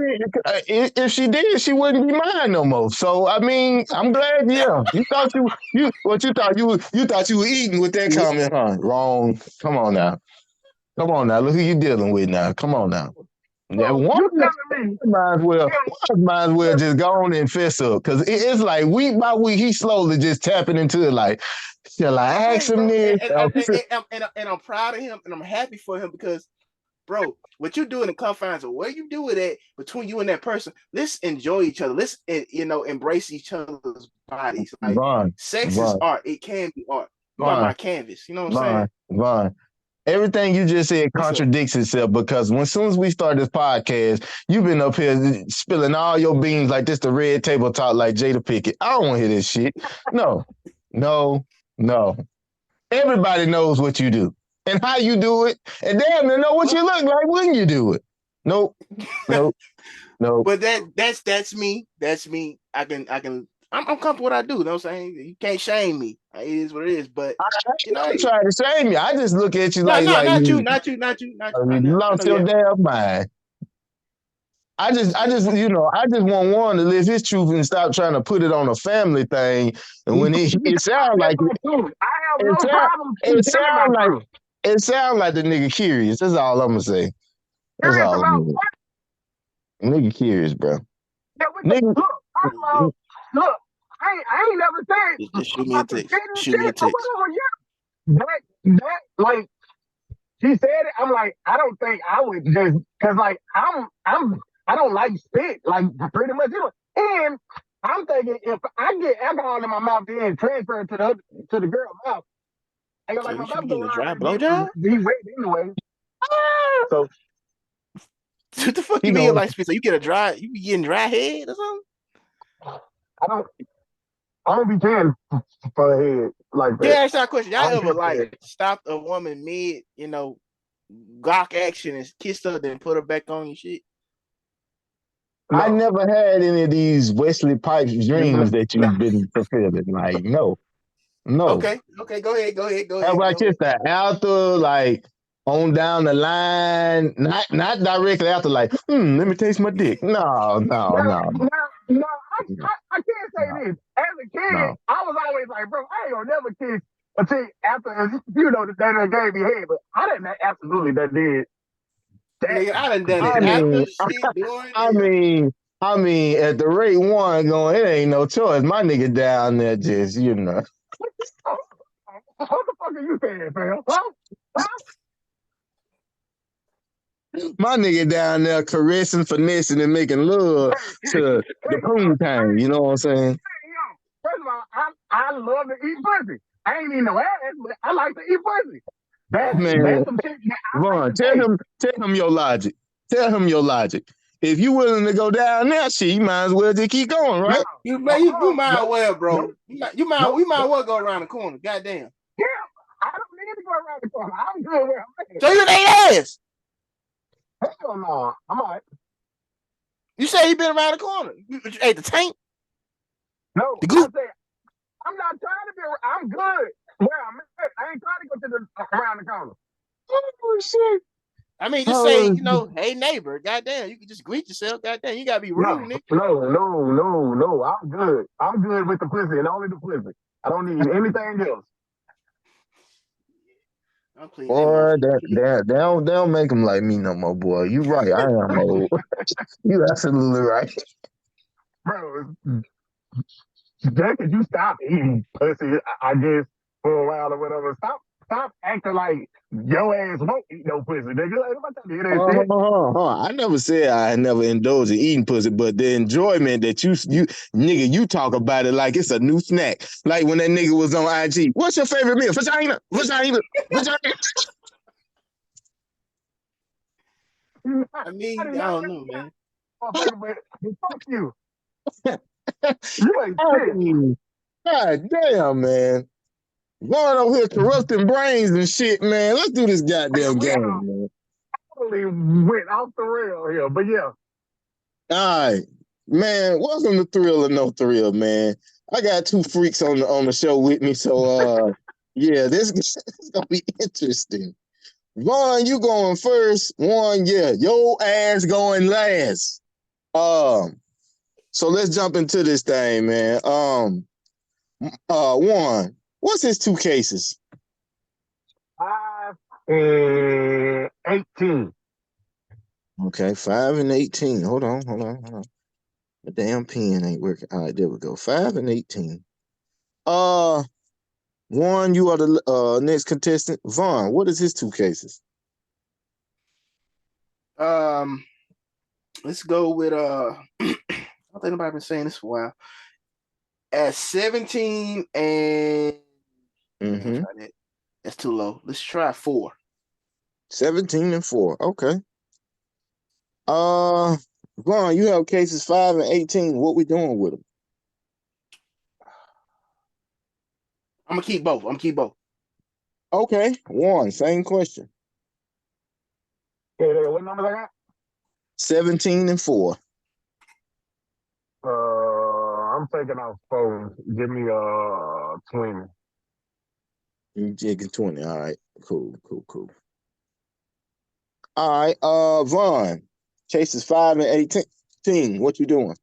[SPEAKER 3] If she did, she wouldn't be mine no more. So I mean, I'm glad. Yeah, you thought you thought you were eating with that comment, huh? Wrong. Come on now. Look who you dealing with now. Come on now. Yeah,
[SPEAKER 2] So
[SPEAKER 3] one
[SPEAKER 2] you telling me?
[SPEAKER 3] might as well just go on and fess up because it's like week by week he slowly just tapping into it. Like, shall I ask
[SPEAKER 1] Hey,
[SPEAKER 3] him
[SPEAKER 1] bro,
[SPEAKER 3] this?
[SPEAKER 1] and I'm proud of him, and I'm happy for him because, bro, what you do in the confines of where you do it at between you and that person, let's enjoy each other. Let's embrace each other's bodies. Like
[SPEAKER 3] Vaughn,
[SPEAKER 1] sex is
[SPEAKER 3] Vaughn,
[SPEAKER 1] art. It can be art. You are
[SPEAKER 3] Vaughn,
[SPEAKER 1] my canvas. You know what I'm saying?
[SPEAKER 3] Vaughn, Vaughn. Everything you just said
[SPEAKER 1] What's up?
[SPEAKER 3] contradicts itself because as soon as we start this podcast, you've been up here spilling all your beans like this the red table talk like Jada Pickett. I don't want to hear this shit. No, no, no. Everybody knows what you do and how you do it, and damn near know what you look like when you do it. Nope, nope, nope.
[SPEAKER 1] But that's me. That's me. I'm comfortable with what I do. You know what I'm saying? You can't shame me. It is what it is. But
[SPEAKER 3] I'm trying to shame you. I just look at you
[SPEAKER 1] no,
[SPEAKER 3] like
[SPEAKER 1] no, not you,
[SPEAKER 3] you,
[SPEAKER 1] not you, not you, not you.
[SPEAKER 3] you
[SPEAKER 1] Not now. I know
[SPEAKER 3] lost
[SPEAKER 1] you
[SPEAKER 3] your
[SPEAKER 1] haven't.
[SPEAKER 3] damn mind. I just want Warren to live his truth and stop trying to put it on a family thing. And when it sounds like
[SPEAKER 2] My truth. I have
[SPEAKER 3] it
[SPEAKER 2] no
[SPEAKER 3] sound
[SPEAKER 2] problem
[SPEAKER 3] it
[SPEAKER 2] telling my
[SPEAKER 3] sound like
[SPEAKER 2] truth.
[SPEAKER 3] it sound like the nigga curious. That's all I'm gonna say. That's
[SPEAKER 2] Curious
[SPEAKER 3] all I'm
[SPEAKER 2] about
[SPEAKER 3] gonna
[SPEAKER 2] what?
[SPEAKER 3] say. Nigga curious, bro.
[SPEAKER 2] Yeah, we can,
[SPEAKER 3] Nigga,
[SPEAKER 2] look, first of all, look, I ain't never said
[SPEAKER 1] Just shoot me a
[SPEAKER 2] about the
[SPEAKER 1] text.
[SPEAKER 2] skin
[SPEAKER 1] Shoot me a
[SPEAKER 2] shit or
[SPEAKER 1] text.
[SPEAKER 2] whatever. Yeah, like, she said it. I'm like, I don't think I would just, cause like, I don't like spit, like pretty much, and I'm thinking if I get alcohol in my mouth, then transfer it to the girl's mouth, and
[SPEAKER 1] So
[SPEAKER 2] like my
[SPEAKER 1] you should
[SPEAKER 2] mouth
[SPEAKER 1] be
[SPEAKER 2] will
[SPEAKER 1] getting a dry
[SPEAKER 2] already
[SPEAKER 1] blowjob?
[SPEAKER 2] be wet anyway. So
[SPEAKER 1] What the fuck
[SPEAKER 3] he
[SPEAKER 1] you mean
[SPEAKER 3] gonna
[SPEAKER 1] like spit? So you be getting dry head or something?
[SPEAKER 2] I don't, I don't be paying for a head like
[SPEAKER 1] Can I
[SPEAKER 2] that.
[SPEAKER 1] ask y'all a question? Y'all
[SPEAKER 2] I
[SPEAKER 1] ever
[SPEAKER 2] get that.
[SPEAKER 1] like stopped a woman mid, Glock action and kissed her, then put her back on your shit?
[SPEAKER 3] I
[SPEAKER 2] No.
[SPEAKER 3] never had any of these Wesley Pipes dreams that
[SPEAKER 2] No.
[SPEAKER 3] you've been fulfilling. Like, no, no.
[SPEAKER 1] Okay, okay, go ahead, go ahead, go
[SPEAKER 3] How
[SPEAKER 1] ahead,
[SPEAKER 3] about
[SPEAKER 1] go ahead.
[SPEAKER 3] just the after, like on down the line, not directly after, like, let me taste my dick. No, no,
[SPEAKER 2] Now,
[SPEAKER 3] no,
[SPEAKER 2] now, now
[SPEAKER 3] no,
[SPEAKER 2] I can't
[SPEAKER 3] no,
[SPEAKER 2] say this. As a kid,
[SPEAKER 3] no.
[SPEAKER 2] I was always like, bro, I ain't gonna never kiss until after, that they gave me head. But I didn't absolutely that did that.
[SPEAKER 1] Nigga, I done done
[SPEAKER 3] I
[SPEAKER 1] it
[SPEAKER 3] mean,
[SPEAKER 1] after shit, during,
[SPEAKER 3] I
[SPEAKER 1] everything.
[SPEAKER 3] mean, I mean, at the rate one going, it ain't no choice. My nigga down there just,
[SPEAKER 2] What the fuck are you saying, fam? Huh? Huh?
[SPEAKER 3] my nigga down there caressing, finessing, and making love to the poontang. You know what I'm saying?
[SPEAKER 2] Yo, first of all, I love to eat pussy. I ain't eating no ass, but I like to eat pussy.
[SPEAKER 3] Man,
[SPEAKER 2] That's some shit that I like
[SPEAKER 3] Vaughn,
[SPEAKER 2] to taste.
[SPEAKER 3] tell him your logic. Tell him your logic. If you willing to go down there, shit, you might as well just keep going,
[SPEAKER 2] No,
[SPEAKER 3] right?
[SPEAKER 1] You might
[SPEAKER 2] nope,
[SPEAKER 1] well,
[SPEAKER 2] nope,
[SPEAKER 1] bro.
[SPEAKER 2] nope,
[SPEAKER 1] We might
[SPEAKER 2] nope.
[SPEAKER 1] well go around the corner. Goddamn.
[SPEAKER 2] Yeah, I don't need to go around the corner. I'm good where I'm at.
[SPEAKER 1] So you ain't ass.
[SPEAKER 2] Hell no, I'm all right.
[SPEAKER 1] You say you been around the corner. You ate the tank,
[SPEAKER 2] No,
[SPEAKER 1] the
[SPEAKER 2] I
[SPEAKER 1] goop.
[SPEAKER 2] say I'm not trying to be. I'm good where I'm at. I ain't trying to go to the around the corner.
[SPEAKER 3] Oh shit.
[SPEAKER 1] I mean, just say,
[SPEAKER 3] Oh,
[SPEAKER 1] hey neighbor, goddamn, you can just greet yourself, goddamn, you gotta be
[SPEAKER 2] No,
[SPEAKER 1] rude, nigga.
[SPEAKER 2] no. I'm good. I'm good with the pussy and only the pussy. I don't need anything else.
[SPEAKER 1] I'm clean that
[SPEAKER 3] boy,
[SPEAKER 1] motherfucker.
[SPEAKER 3] they don't make them like me no more, boy. You right. I am old. You absolutely right.
[SPEAKER 2] Bro, just cause you stop eating pussy, I guess, for a while or whatever. Stop acting like your ass won't eat no pussy, nigga. Like, what the hear that shit?
[SPEAKER 3] I never said I had never indulged in eating pussy, but the enjoyment that you nigga, you talk about it like it's a new snack. Like when that nigga was on IG. What's your favorite meal? Vagina, vagina, vagina.
[SPEAKER 1] I
[SPEAKER 2] I
[SPEAKER 1] mean,
[SPEAKER 2] did
[SPEAKER 1] I
[SPEAKER 2] not
[SPEAKER 1] don't
[SPEAKER 2] say
[SPEAKER 1] know, man.
[SPEAKER 2] that, motherfucker, but fuck you. You ain't
[SPEAKER 3] I
[SPEAKER 2] shit.
[SPEAKER 3] mean, God damn, man. Going over here corrupting brains and shit, man. Let's do this
[SPEAKER 2] Yeah,
[SPEAKER 3] goddamn
[SPEAKER 2] we
[SPEAKER 3] game, man.
[SPEAKER 2] totally went off the rail here, but yeah.
[SPEAKER 3] All right, man. Welcome to Thrill or No Thrill, man. I got two freaks on the show with me, so yeah, this is gonna be interesting. Vaughn, you going first. One, yeah, your ass going last. So let's jump into this thing, man. One, what's his two cases?
[SPEAKER 2] 5 and 18.
[SPEAKER 3] Okay, 5 and 18. Hold on. The damn pen ain't working. All right, there we go. 5 and 18. One, you are the next contestant. Vaughn, what is his two cases?
[SPEAKER 1] Let's go with I don't think nobody been saying this for a while. At 17 and
[SPEAKER 3] Mm-hmm.
[SPEAKER 1] try that. That's too low. Let's try 4.
[SPEAKER 3] 17 and 4. Okay. Vaughn, you have cases 5 and 18. What we doing with them?
[SPEAKER 1] I'm gonna keep both.
[SPEAKER 3] Okay. One, same question.
[SPEAKER 2] Yeah, what numbers I got?
[SPEAKER 3] 17 and 4.
[SPEAKER 2] I'm taking off 4. Give me 20.
[SPEAKER 3] You taking 20. All right. Cool. All right. Vaughn, cases 5 and 18. What you doing?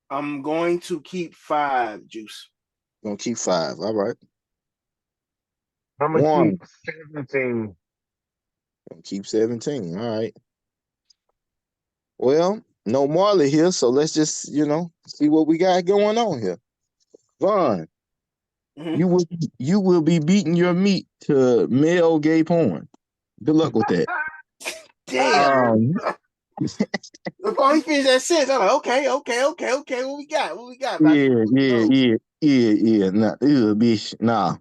[SPEAKER 1] I'm going to keep 5, Juice.
[SPEAKER 3] Gonna keep 5. All right.
[SPEAKER 2] I'm gonna
[SPEAKER 3] One.
[SPEAKER 2] keep 17.
[SPEAKER 3] Gonna keep 17. All right. Well, no Marley here, so let's just, see what we got going on here. Vaughn,
[SPEAKER 1] Mm-hmm.
[SPEAKER 3] you will be beating your meat to male gay porn. Good luck with that.
[SPEAKER 1] Damn. Before he finished that sentence, I'm like, okay. What we got?
[SPEAKER 3] Yeah. Nah, bitch. Nah.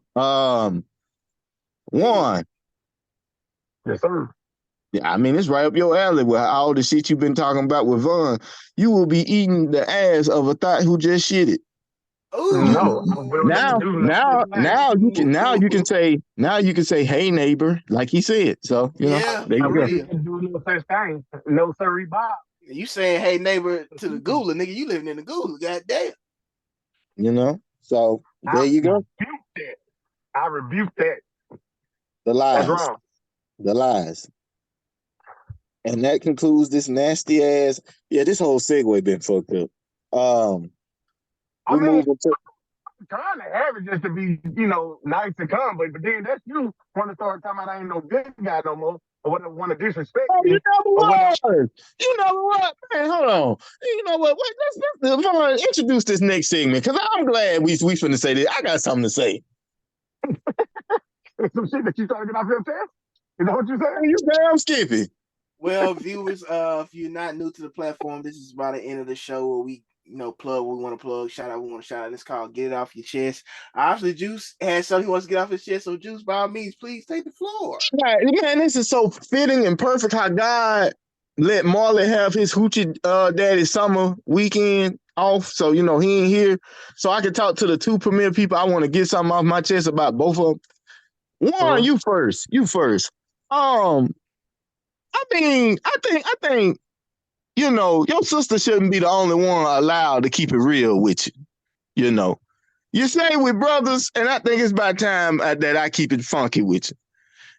[SPEAKER 3] One.
[SPEAKER 2] Yes, sir.
[SPEAKER 3] Yeah, I mean, it's right up your alley with all the shit you've been talking about with Vaughn. You will be eating the ass of a thought who just shit it.
[SPEAKER 2] No, I
[SPEAKER 1] Ooh.
[SPEAKER 2] will not do
[SPEAKER 3] Now you can say, hey neighbor, like he said. So,
[SPEAKER 1] Yeah,
[SPEAKER 3] there
[SPEAKER 2] I
[SPEAKER 3] you
[SPEAKER 1] for
[SPEAKER 3] go.
[SPEAKER 2] really
[SPEAKER 1] real.
[SPEAKER 2] can do no such thing. No, sirree, Bob.
[SPEAKER 1] You saying hey neighbor to the Gula, nigga, you living in the Gula, goddamn.
[SPEAKER 3] So there
[SPEAKER 2] I
[SPEAKER 3] you go.
[SPEAKER 2] rebuke that. I rebuke that.
[SPEAKER 3] The
[SPEAKER 2] That's
[SPEAKER 3] lies.
[SPEAKER 2] wrong.
[SPEAKER 3] The lies. And that concludes this nasty ass. Yeah, this whole segue been fucked up.
[SPEAKER 2] I
[SPEAKER 3] We
[SPEAKER 2] mean,
[SPEAKER 3] move into
[SPEAKER 2] trying to have it just to be, nice and calm, but then that's you want to start talking about I ain't no good guy no more, or want to disrespect
[SPEAKER 3] Oh, you
[SPEAKER 2] me,
[SPEAKER 3] never
[SPEAKER 2] or want to.
[SPEAKER 3] was. You never was. Man, hold on. You know what? Wait, let's introduce this next segment because I'm glad we finna say this. I got something to say.
[SPEAKER 2] Some shit that you trying to get off your chest? Is that what you saying?
[SPEAKER 3] You damn skippy.
[SPEAKER 1] Well, viewers, if you're not new to the platform, this is about the end of the show where we, plug what we want to plug, shout out what we want to shout out. It's called Get It Off Your Chest. Obviously, Juice has something he wants to get off his chest, so Juice, by all means, please take the floor.
[SPEAKER 3] Right, man, this is so fitting and perfect how God let Marley have his hoochie daddy summer weekend off. So, he ain't here. So I can talk to the 2 premier people I want to get something off my chest about both of them. One, you first. I think, your sister shouldn't be the only one allowed to keep it real with you. You say with brothers, and I think it's about time that I keep it funky with you.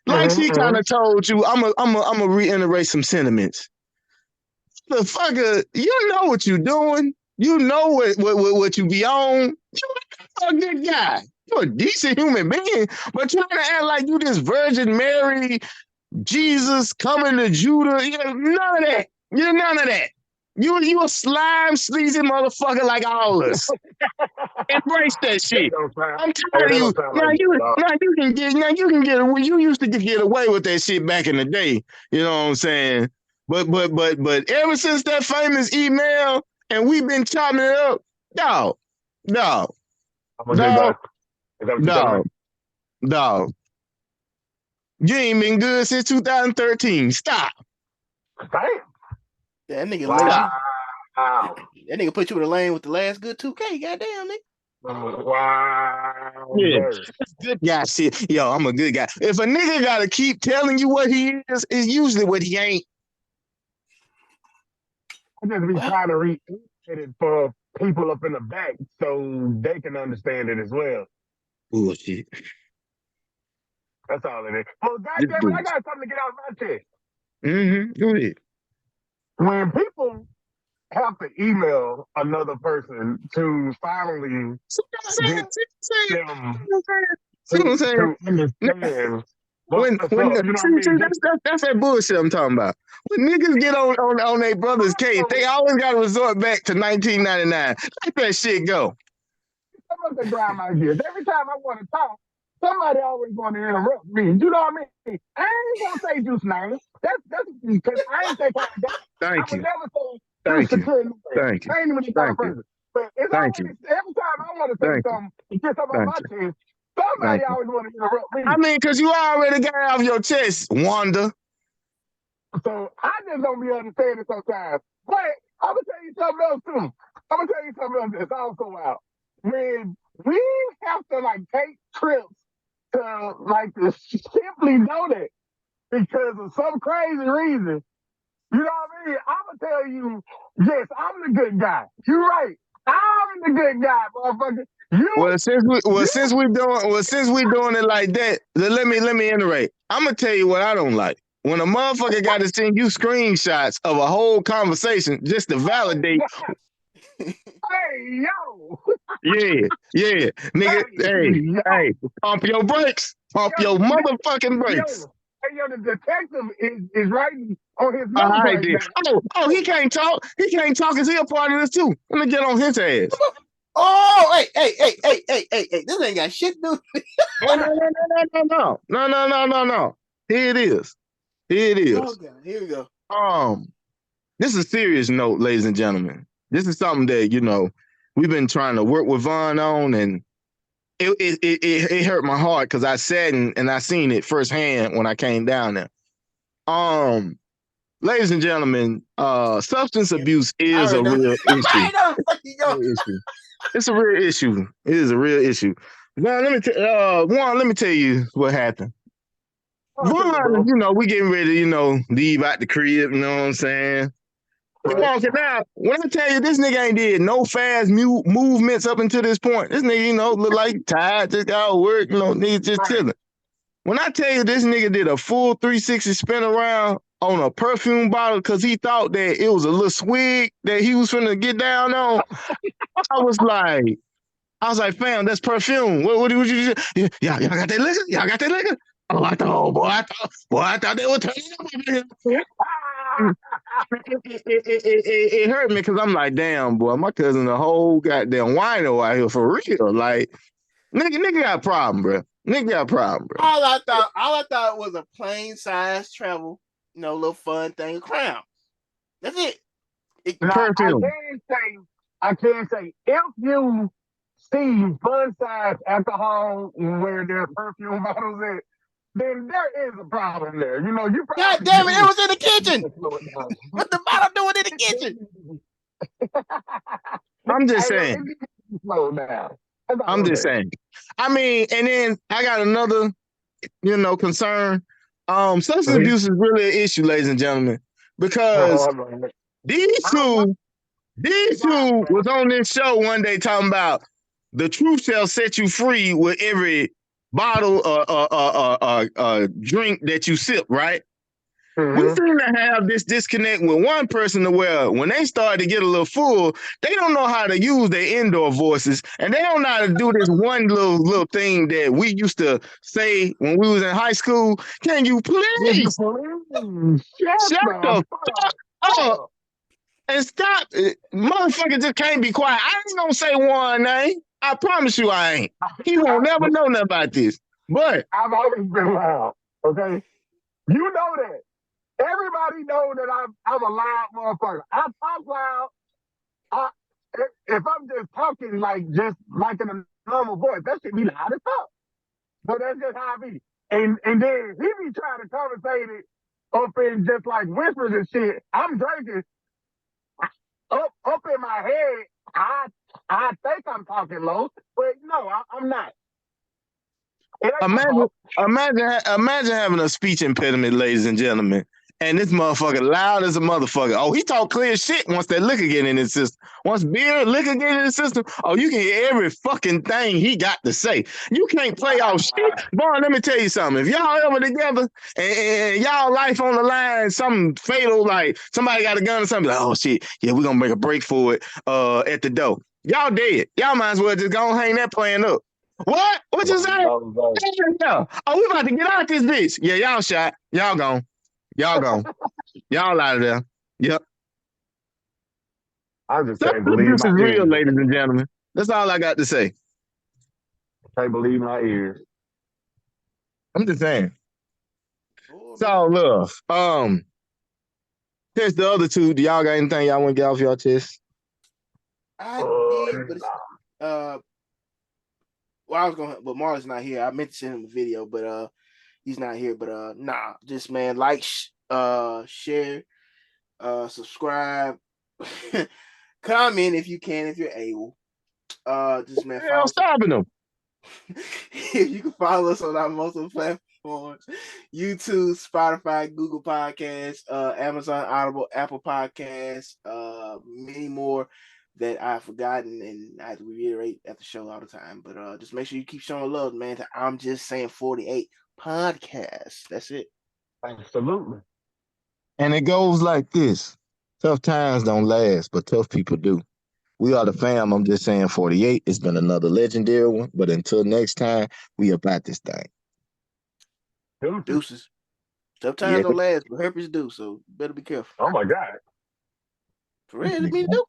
[SPEAKER 3] Like she kind of told you, I'm a reiterate some sentiments. The fucker, you know what you're doing. You know what you be on. You're a good guy. You're a decent human being, but trying to act like you this Virgin Mary, Jesus coming to Judah. None of that. You're none of that. You a slime, sleazy motherfucker like all of us. Embrace that shit. I'm tired of you. You used to get away with that shit back in the day. You know what I'm saying? But ever since that famous email and we've been chopping it up, dog. You ain't been good since 2013. Stop.
[SPEAKER 1] That nigga
[SPEAKER 2] Wow.
[SPEAKER 1] That nigga put you in the lane with the last good 2K. Goddamn, nigga.
[SPEAKER 2] Wow.
[SPEAKER 3] Yeah, that's good guy shit. Yo, I'm a good guy. If a nigga gotta keep telling you what he is, it's usually what he ain't.
[SPEAKER 2] I just be trying to read it for people up in the back so they can understand it as well.
[SPEAKER 3] Bullshit.
[SPEAKER 2] That's all it is. Well, goddamn it, I got something to get out of my chest.
[SPEAKER 3] Go ahead.
[SPEAKER 2] When people have to email another person to finally get them to understand But
[SPEAKER 3] when
[SPEAKER 2] so, you know what I
[SPEAKER 3] see,
[SPEAKER 2] mean? Just,
[SPEAKER 3] that's that bullshit I'm talking about. When niggas get on their brother's case, they always got to resort back to 1999. Let that shit go.
[SPEAKER 2] some of the grind my gears. Every time I want to talk, somebody always want to interrupt me. You know what I mean? I ain't gonna say Juice name. That's because I ain't that kind of guy. I
[SPEAKER 3] Thank
[SPEAKER 2] would
[SPEAKER 3] you,
[SPEAKER 2] never say Juice
[SPEAKER 3] thank you,
[SPEAKER 2] security.
[SPEAKER 3] thank you,
[SPEAKER 2] I ain't even the kind of
[SPEAKER 3] thank you,
[SPEAKER 2] person. But it's
[SPEAKER 3] thank you,
[SPEAKER 2] always every time I want to say
[SPEAKER 3] thank you,
[SPEAKER 2] something and get something on
[SPEAKER 3] thank
[SPEAKER 2] my
[SPEAKER 3] you,
[SPEAKER 2] chest, somebody
[SPEAKER 3] thank you.
[SPEAKER 2] always want to interrupt
[SPEAKER 3] I
[SPEAKER 2] me.
[SPEAKER 3] mean, because you already got off your chest, Wanda.
[SPEAKER 2] So I just don't be understanding sometimes. But I'm gonna tell you something else too. I'm gonna tell you something else that's also out. When we have to like take trips to like to simply know that because of some crazy reason, you know what I mean? I'm gonna tell you, yes, I'm the good guy. You're right. I'm the good guy, motherfucker.
[SPEAKER 3] Well,
[SPEAKER 2] You,
[SPEAKER 3] since we doing it like that, then let me iterate. I'm gonna tell you what I don't like. When a motherfucker got to send you screenshots of a whole conversation just to validate,
[SPEAKER 2] hey, yo.
[SPEAKER 3] yeah, nigga,
[SPEAKER 2] Hey, yo.
[SPEAKER 3] hey, pump your brakes, pump
[SPEAKER 2] Yo,
[SPEAKER 3] your motherfucking brakes.
[SPEAKER 2] yo, hey, yo, the detective is writing on his
[SPEAKER 3] All
[SPEAKER 2] notes
[SPEAKER 3] right,
[SPEAKER 2] right
[SPEAKER 3] then.
[SPEAKER 2] now.
[SPEAKER 3] Oh, he can't talk. He can't talk. Is he a part of this too? Let me get on his ass.
[SPEAKER 1] Oh, hey. This ain't got shit to do.
[SPEAKER 3] Oh no. Here it is. Here it is.
[SPEAKER 1] Okay, here we go.
[SPEAKER 3] This is a serious note, ladies and gentlemen. This is something that, we've been trying to work with Vaughn on, and it hurt my heart because I sat and I seen it firsthand when I came down there. Ladies and gentlemen, substance abuse
[SPEAKER 1] I
[SPEAKER 3] is a
[SPEAKER 1] already know.
[SPEAKER 3] real issue.
[SPEAKER 1] I know the fuck you go.
[SPEAKER 3] It's a real issue. It is a real issue. Vaughn, let me tell you what happened. Vaughn, we getting ready to, leave out the crib, you know what I'm saying? We walking out. When I tell you this nigga ain't did no fast movements up until this point, this nigga, look like tired, just got out of work, nigga just chilling. When I tell you this nigga did a full 360 spin around on a perfume bottle because he thought that it was a little swig that he was finna get down on, I was like, fam, that's perfume. What you do? Y'all got that liquor? Y'all got that liquor? Oh, I thought they were turning up over here. It hurt me because I'm like, damn, boy, my cousin a whole goddamn wino out here for real. Like, nigga got a problem, bro. Nigga got a problem, bro.
[SPEAKER 1] All I thought was a plain size travel, little fun thing, crown. That's it.
[SPEAKER 2] Now,
[SPEAKER 3] Perfume.
[SPEAKER 2] I can say, if you see fun size alcohol where there's perfume bottles at, then there is a problem there. You
[SPEAKER 1] God
[SPEAKER 2] probably
[SPEAKER 1] damn it! It
[SPEAKER 2] do
[SPEAKER 1] was in the kitchen.
[SPEAKER 2] slow it down.
[SPEAKER 1] What the bottle doing in the kitchen?
[SPEAKER 3] I'm just
[SPEAKER 2] Hey, yo,
[SPEAKER 3] saying.
[SPEAKER 2] it needs to slow down. That's all
[SPEAKER 3] I'm
[SPEAKER 2] I'm
[SPEAKER 3] just
[SPEAKER 2] saying.
[SPEAKER 3] saying. I mean, and then I got another, concern. Substance abuse is really an issue, ladies and gentlemen, because these two was on this show one day talking about the truth shall set you free with every bottle or drink that you sip, right? We seem to have this disconnect with one person to where when they start to get a little full, they don't know how to use their indoor voices, and they don't know how to do this one little thing that we used to say when we was in high school. Can you please shut the fuck up and stop? Motherfucker just can't be quiet. I ain't gonna say one name. I promise you I ain't. He won't never know nothing about this. But
[SPEAKER 2] I've always been loud. Okay, you know that. Everybody know that I'm a loud motherfucker. I talk loud. I, if I'm just talking just like in a normal voice, that should be loud as fuck. So that's just how I be. And then he be trying to conversate it up in just like whispers and shit. I'm drinking up in my head. I think I'm talking low, but no, I'm not. It ain't my fault.
[SPEAKER 3] Imagine having a speech impediment, ladies and gentlemen, and this motherfucker loud as a motherfucker. Oh, he talk clear shit once that liquor get in his system. Once beer, liquor get in his system, oh, you can hear every fucking thing he got to say. You can't play off shit. Boy, let me tell you something. If y'all ever together and y'all life on the line, something fatal, like somebody got a gun or something, like, oh shit, yeah, we're gonna make a break for it at the door. Y'all dead. Y'all might as well just go and hang that plan up. What? What you
[SPEAKER 2] Long
[SPEAKER 3] say?
[SPEAKER 2] dog, dog.
[SPEAKER 3] Yeah. Oh, we about to get out this bitch. Yeah, y'all shot. Y'all gone. Y'all gone. Y'all out of there. Yep.
[SPEAKER 2] I just
[SPEAKER 3] Some
[SPEAKER 2] can't
[SPEAKER 3] of
[SPEAKER 2] believe
[SPEAKER 3] this
[SPEAKER 2] my
[SPEAKER 3] is real,
[SPEAKER 2] ears.
[SPEAKER 3] ladies and gentlemen. That's all I got to say.
[SPEAKER 2] Can't believe my ears.
[SPEAKER 3] I'm just saying.
[SPEAKER 1] Oh,
[SPEAKER 3] It's
[SPEAKER 1] man.
[SPEAKER 3] all love. Here's the other two. Do y'all got anything y'all want to get off your chest?
[SPEAKER 1] I did, but it's well, I was gonna, but Marlon's not here. I meant to send him a video, but he's not here. But nah, just man, like, share, subscribe, comment if you can, if you're able. Just man,
[SPEAKER 3] Hell,
[SPEAKER 1] follow us.
[SPEAKER 3] stopping them.
[SPEAKER 1] If you can follow us on our multiple platforms: YouTube, Spotify, Google Podcasts, Amazon Audible, Apple Podcasts, many more that I've forgotten and I have to reiterate at the show all the time. But just make sure you keep showing love, man. I'm just saying 48 podcasts. That's it.
[SPEAKER 2] Absolutely.
[SPEAKER 3] And it goes like this. Tough times don't last, but tough people do. We are the fam. I'm just saying 48. It's been another legendary one. But until next time, we about this thing.
[SPEAKER 2] Deuces.
[SPEAKER 1] Deuces. Tough times
[SPEAKER 3] Yeah.
[SPEAKER 1] don't last, but herpes do. So better be careful.
[SPEAKER 2] Oh my God.
[SPEAKER 1] For real, it mean do.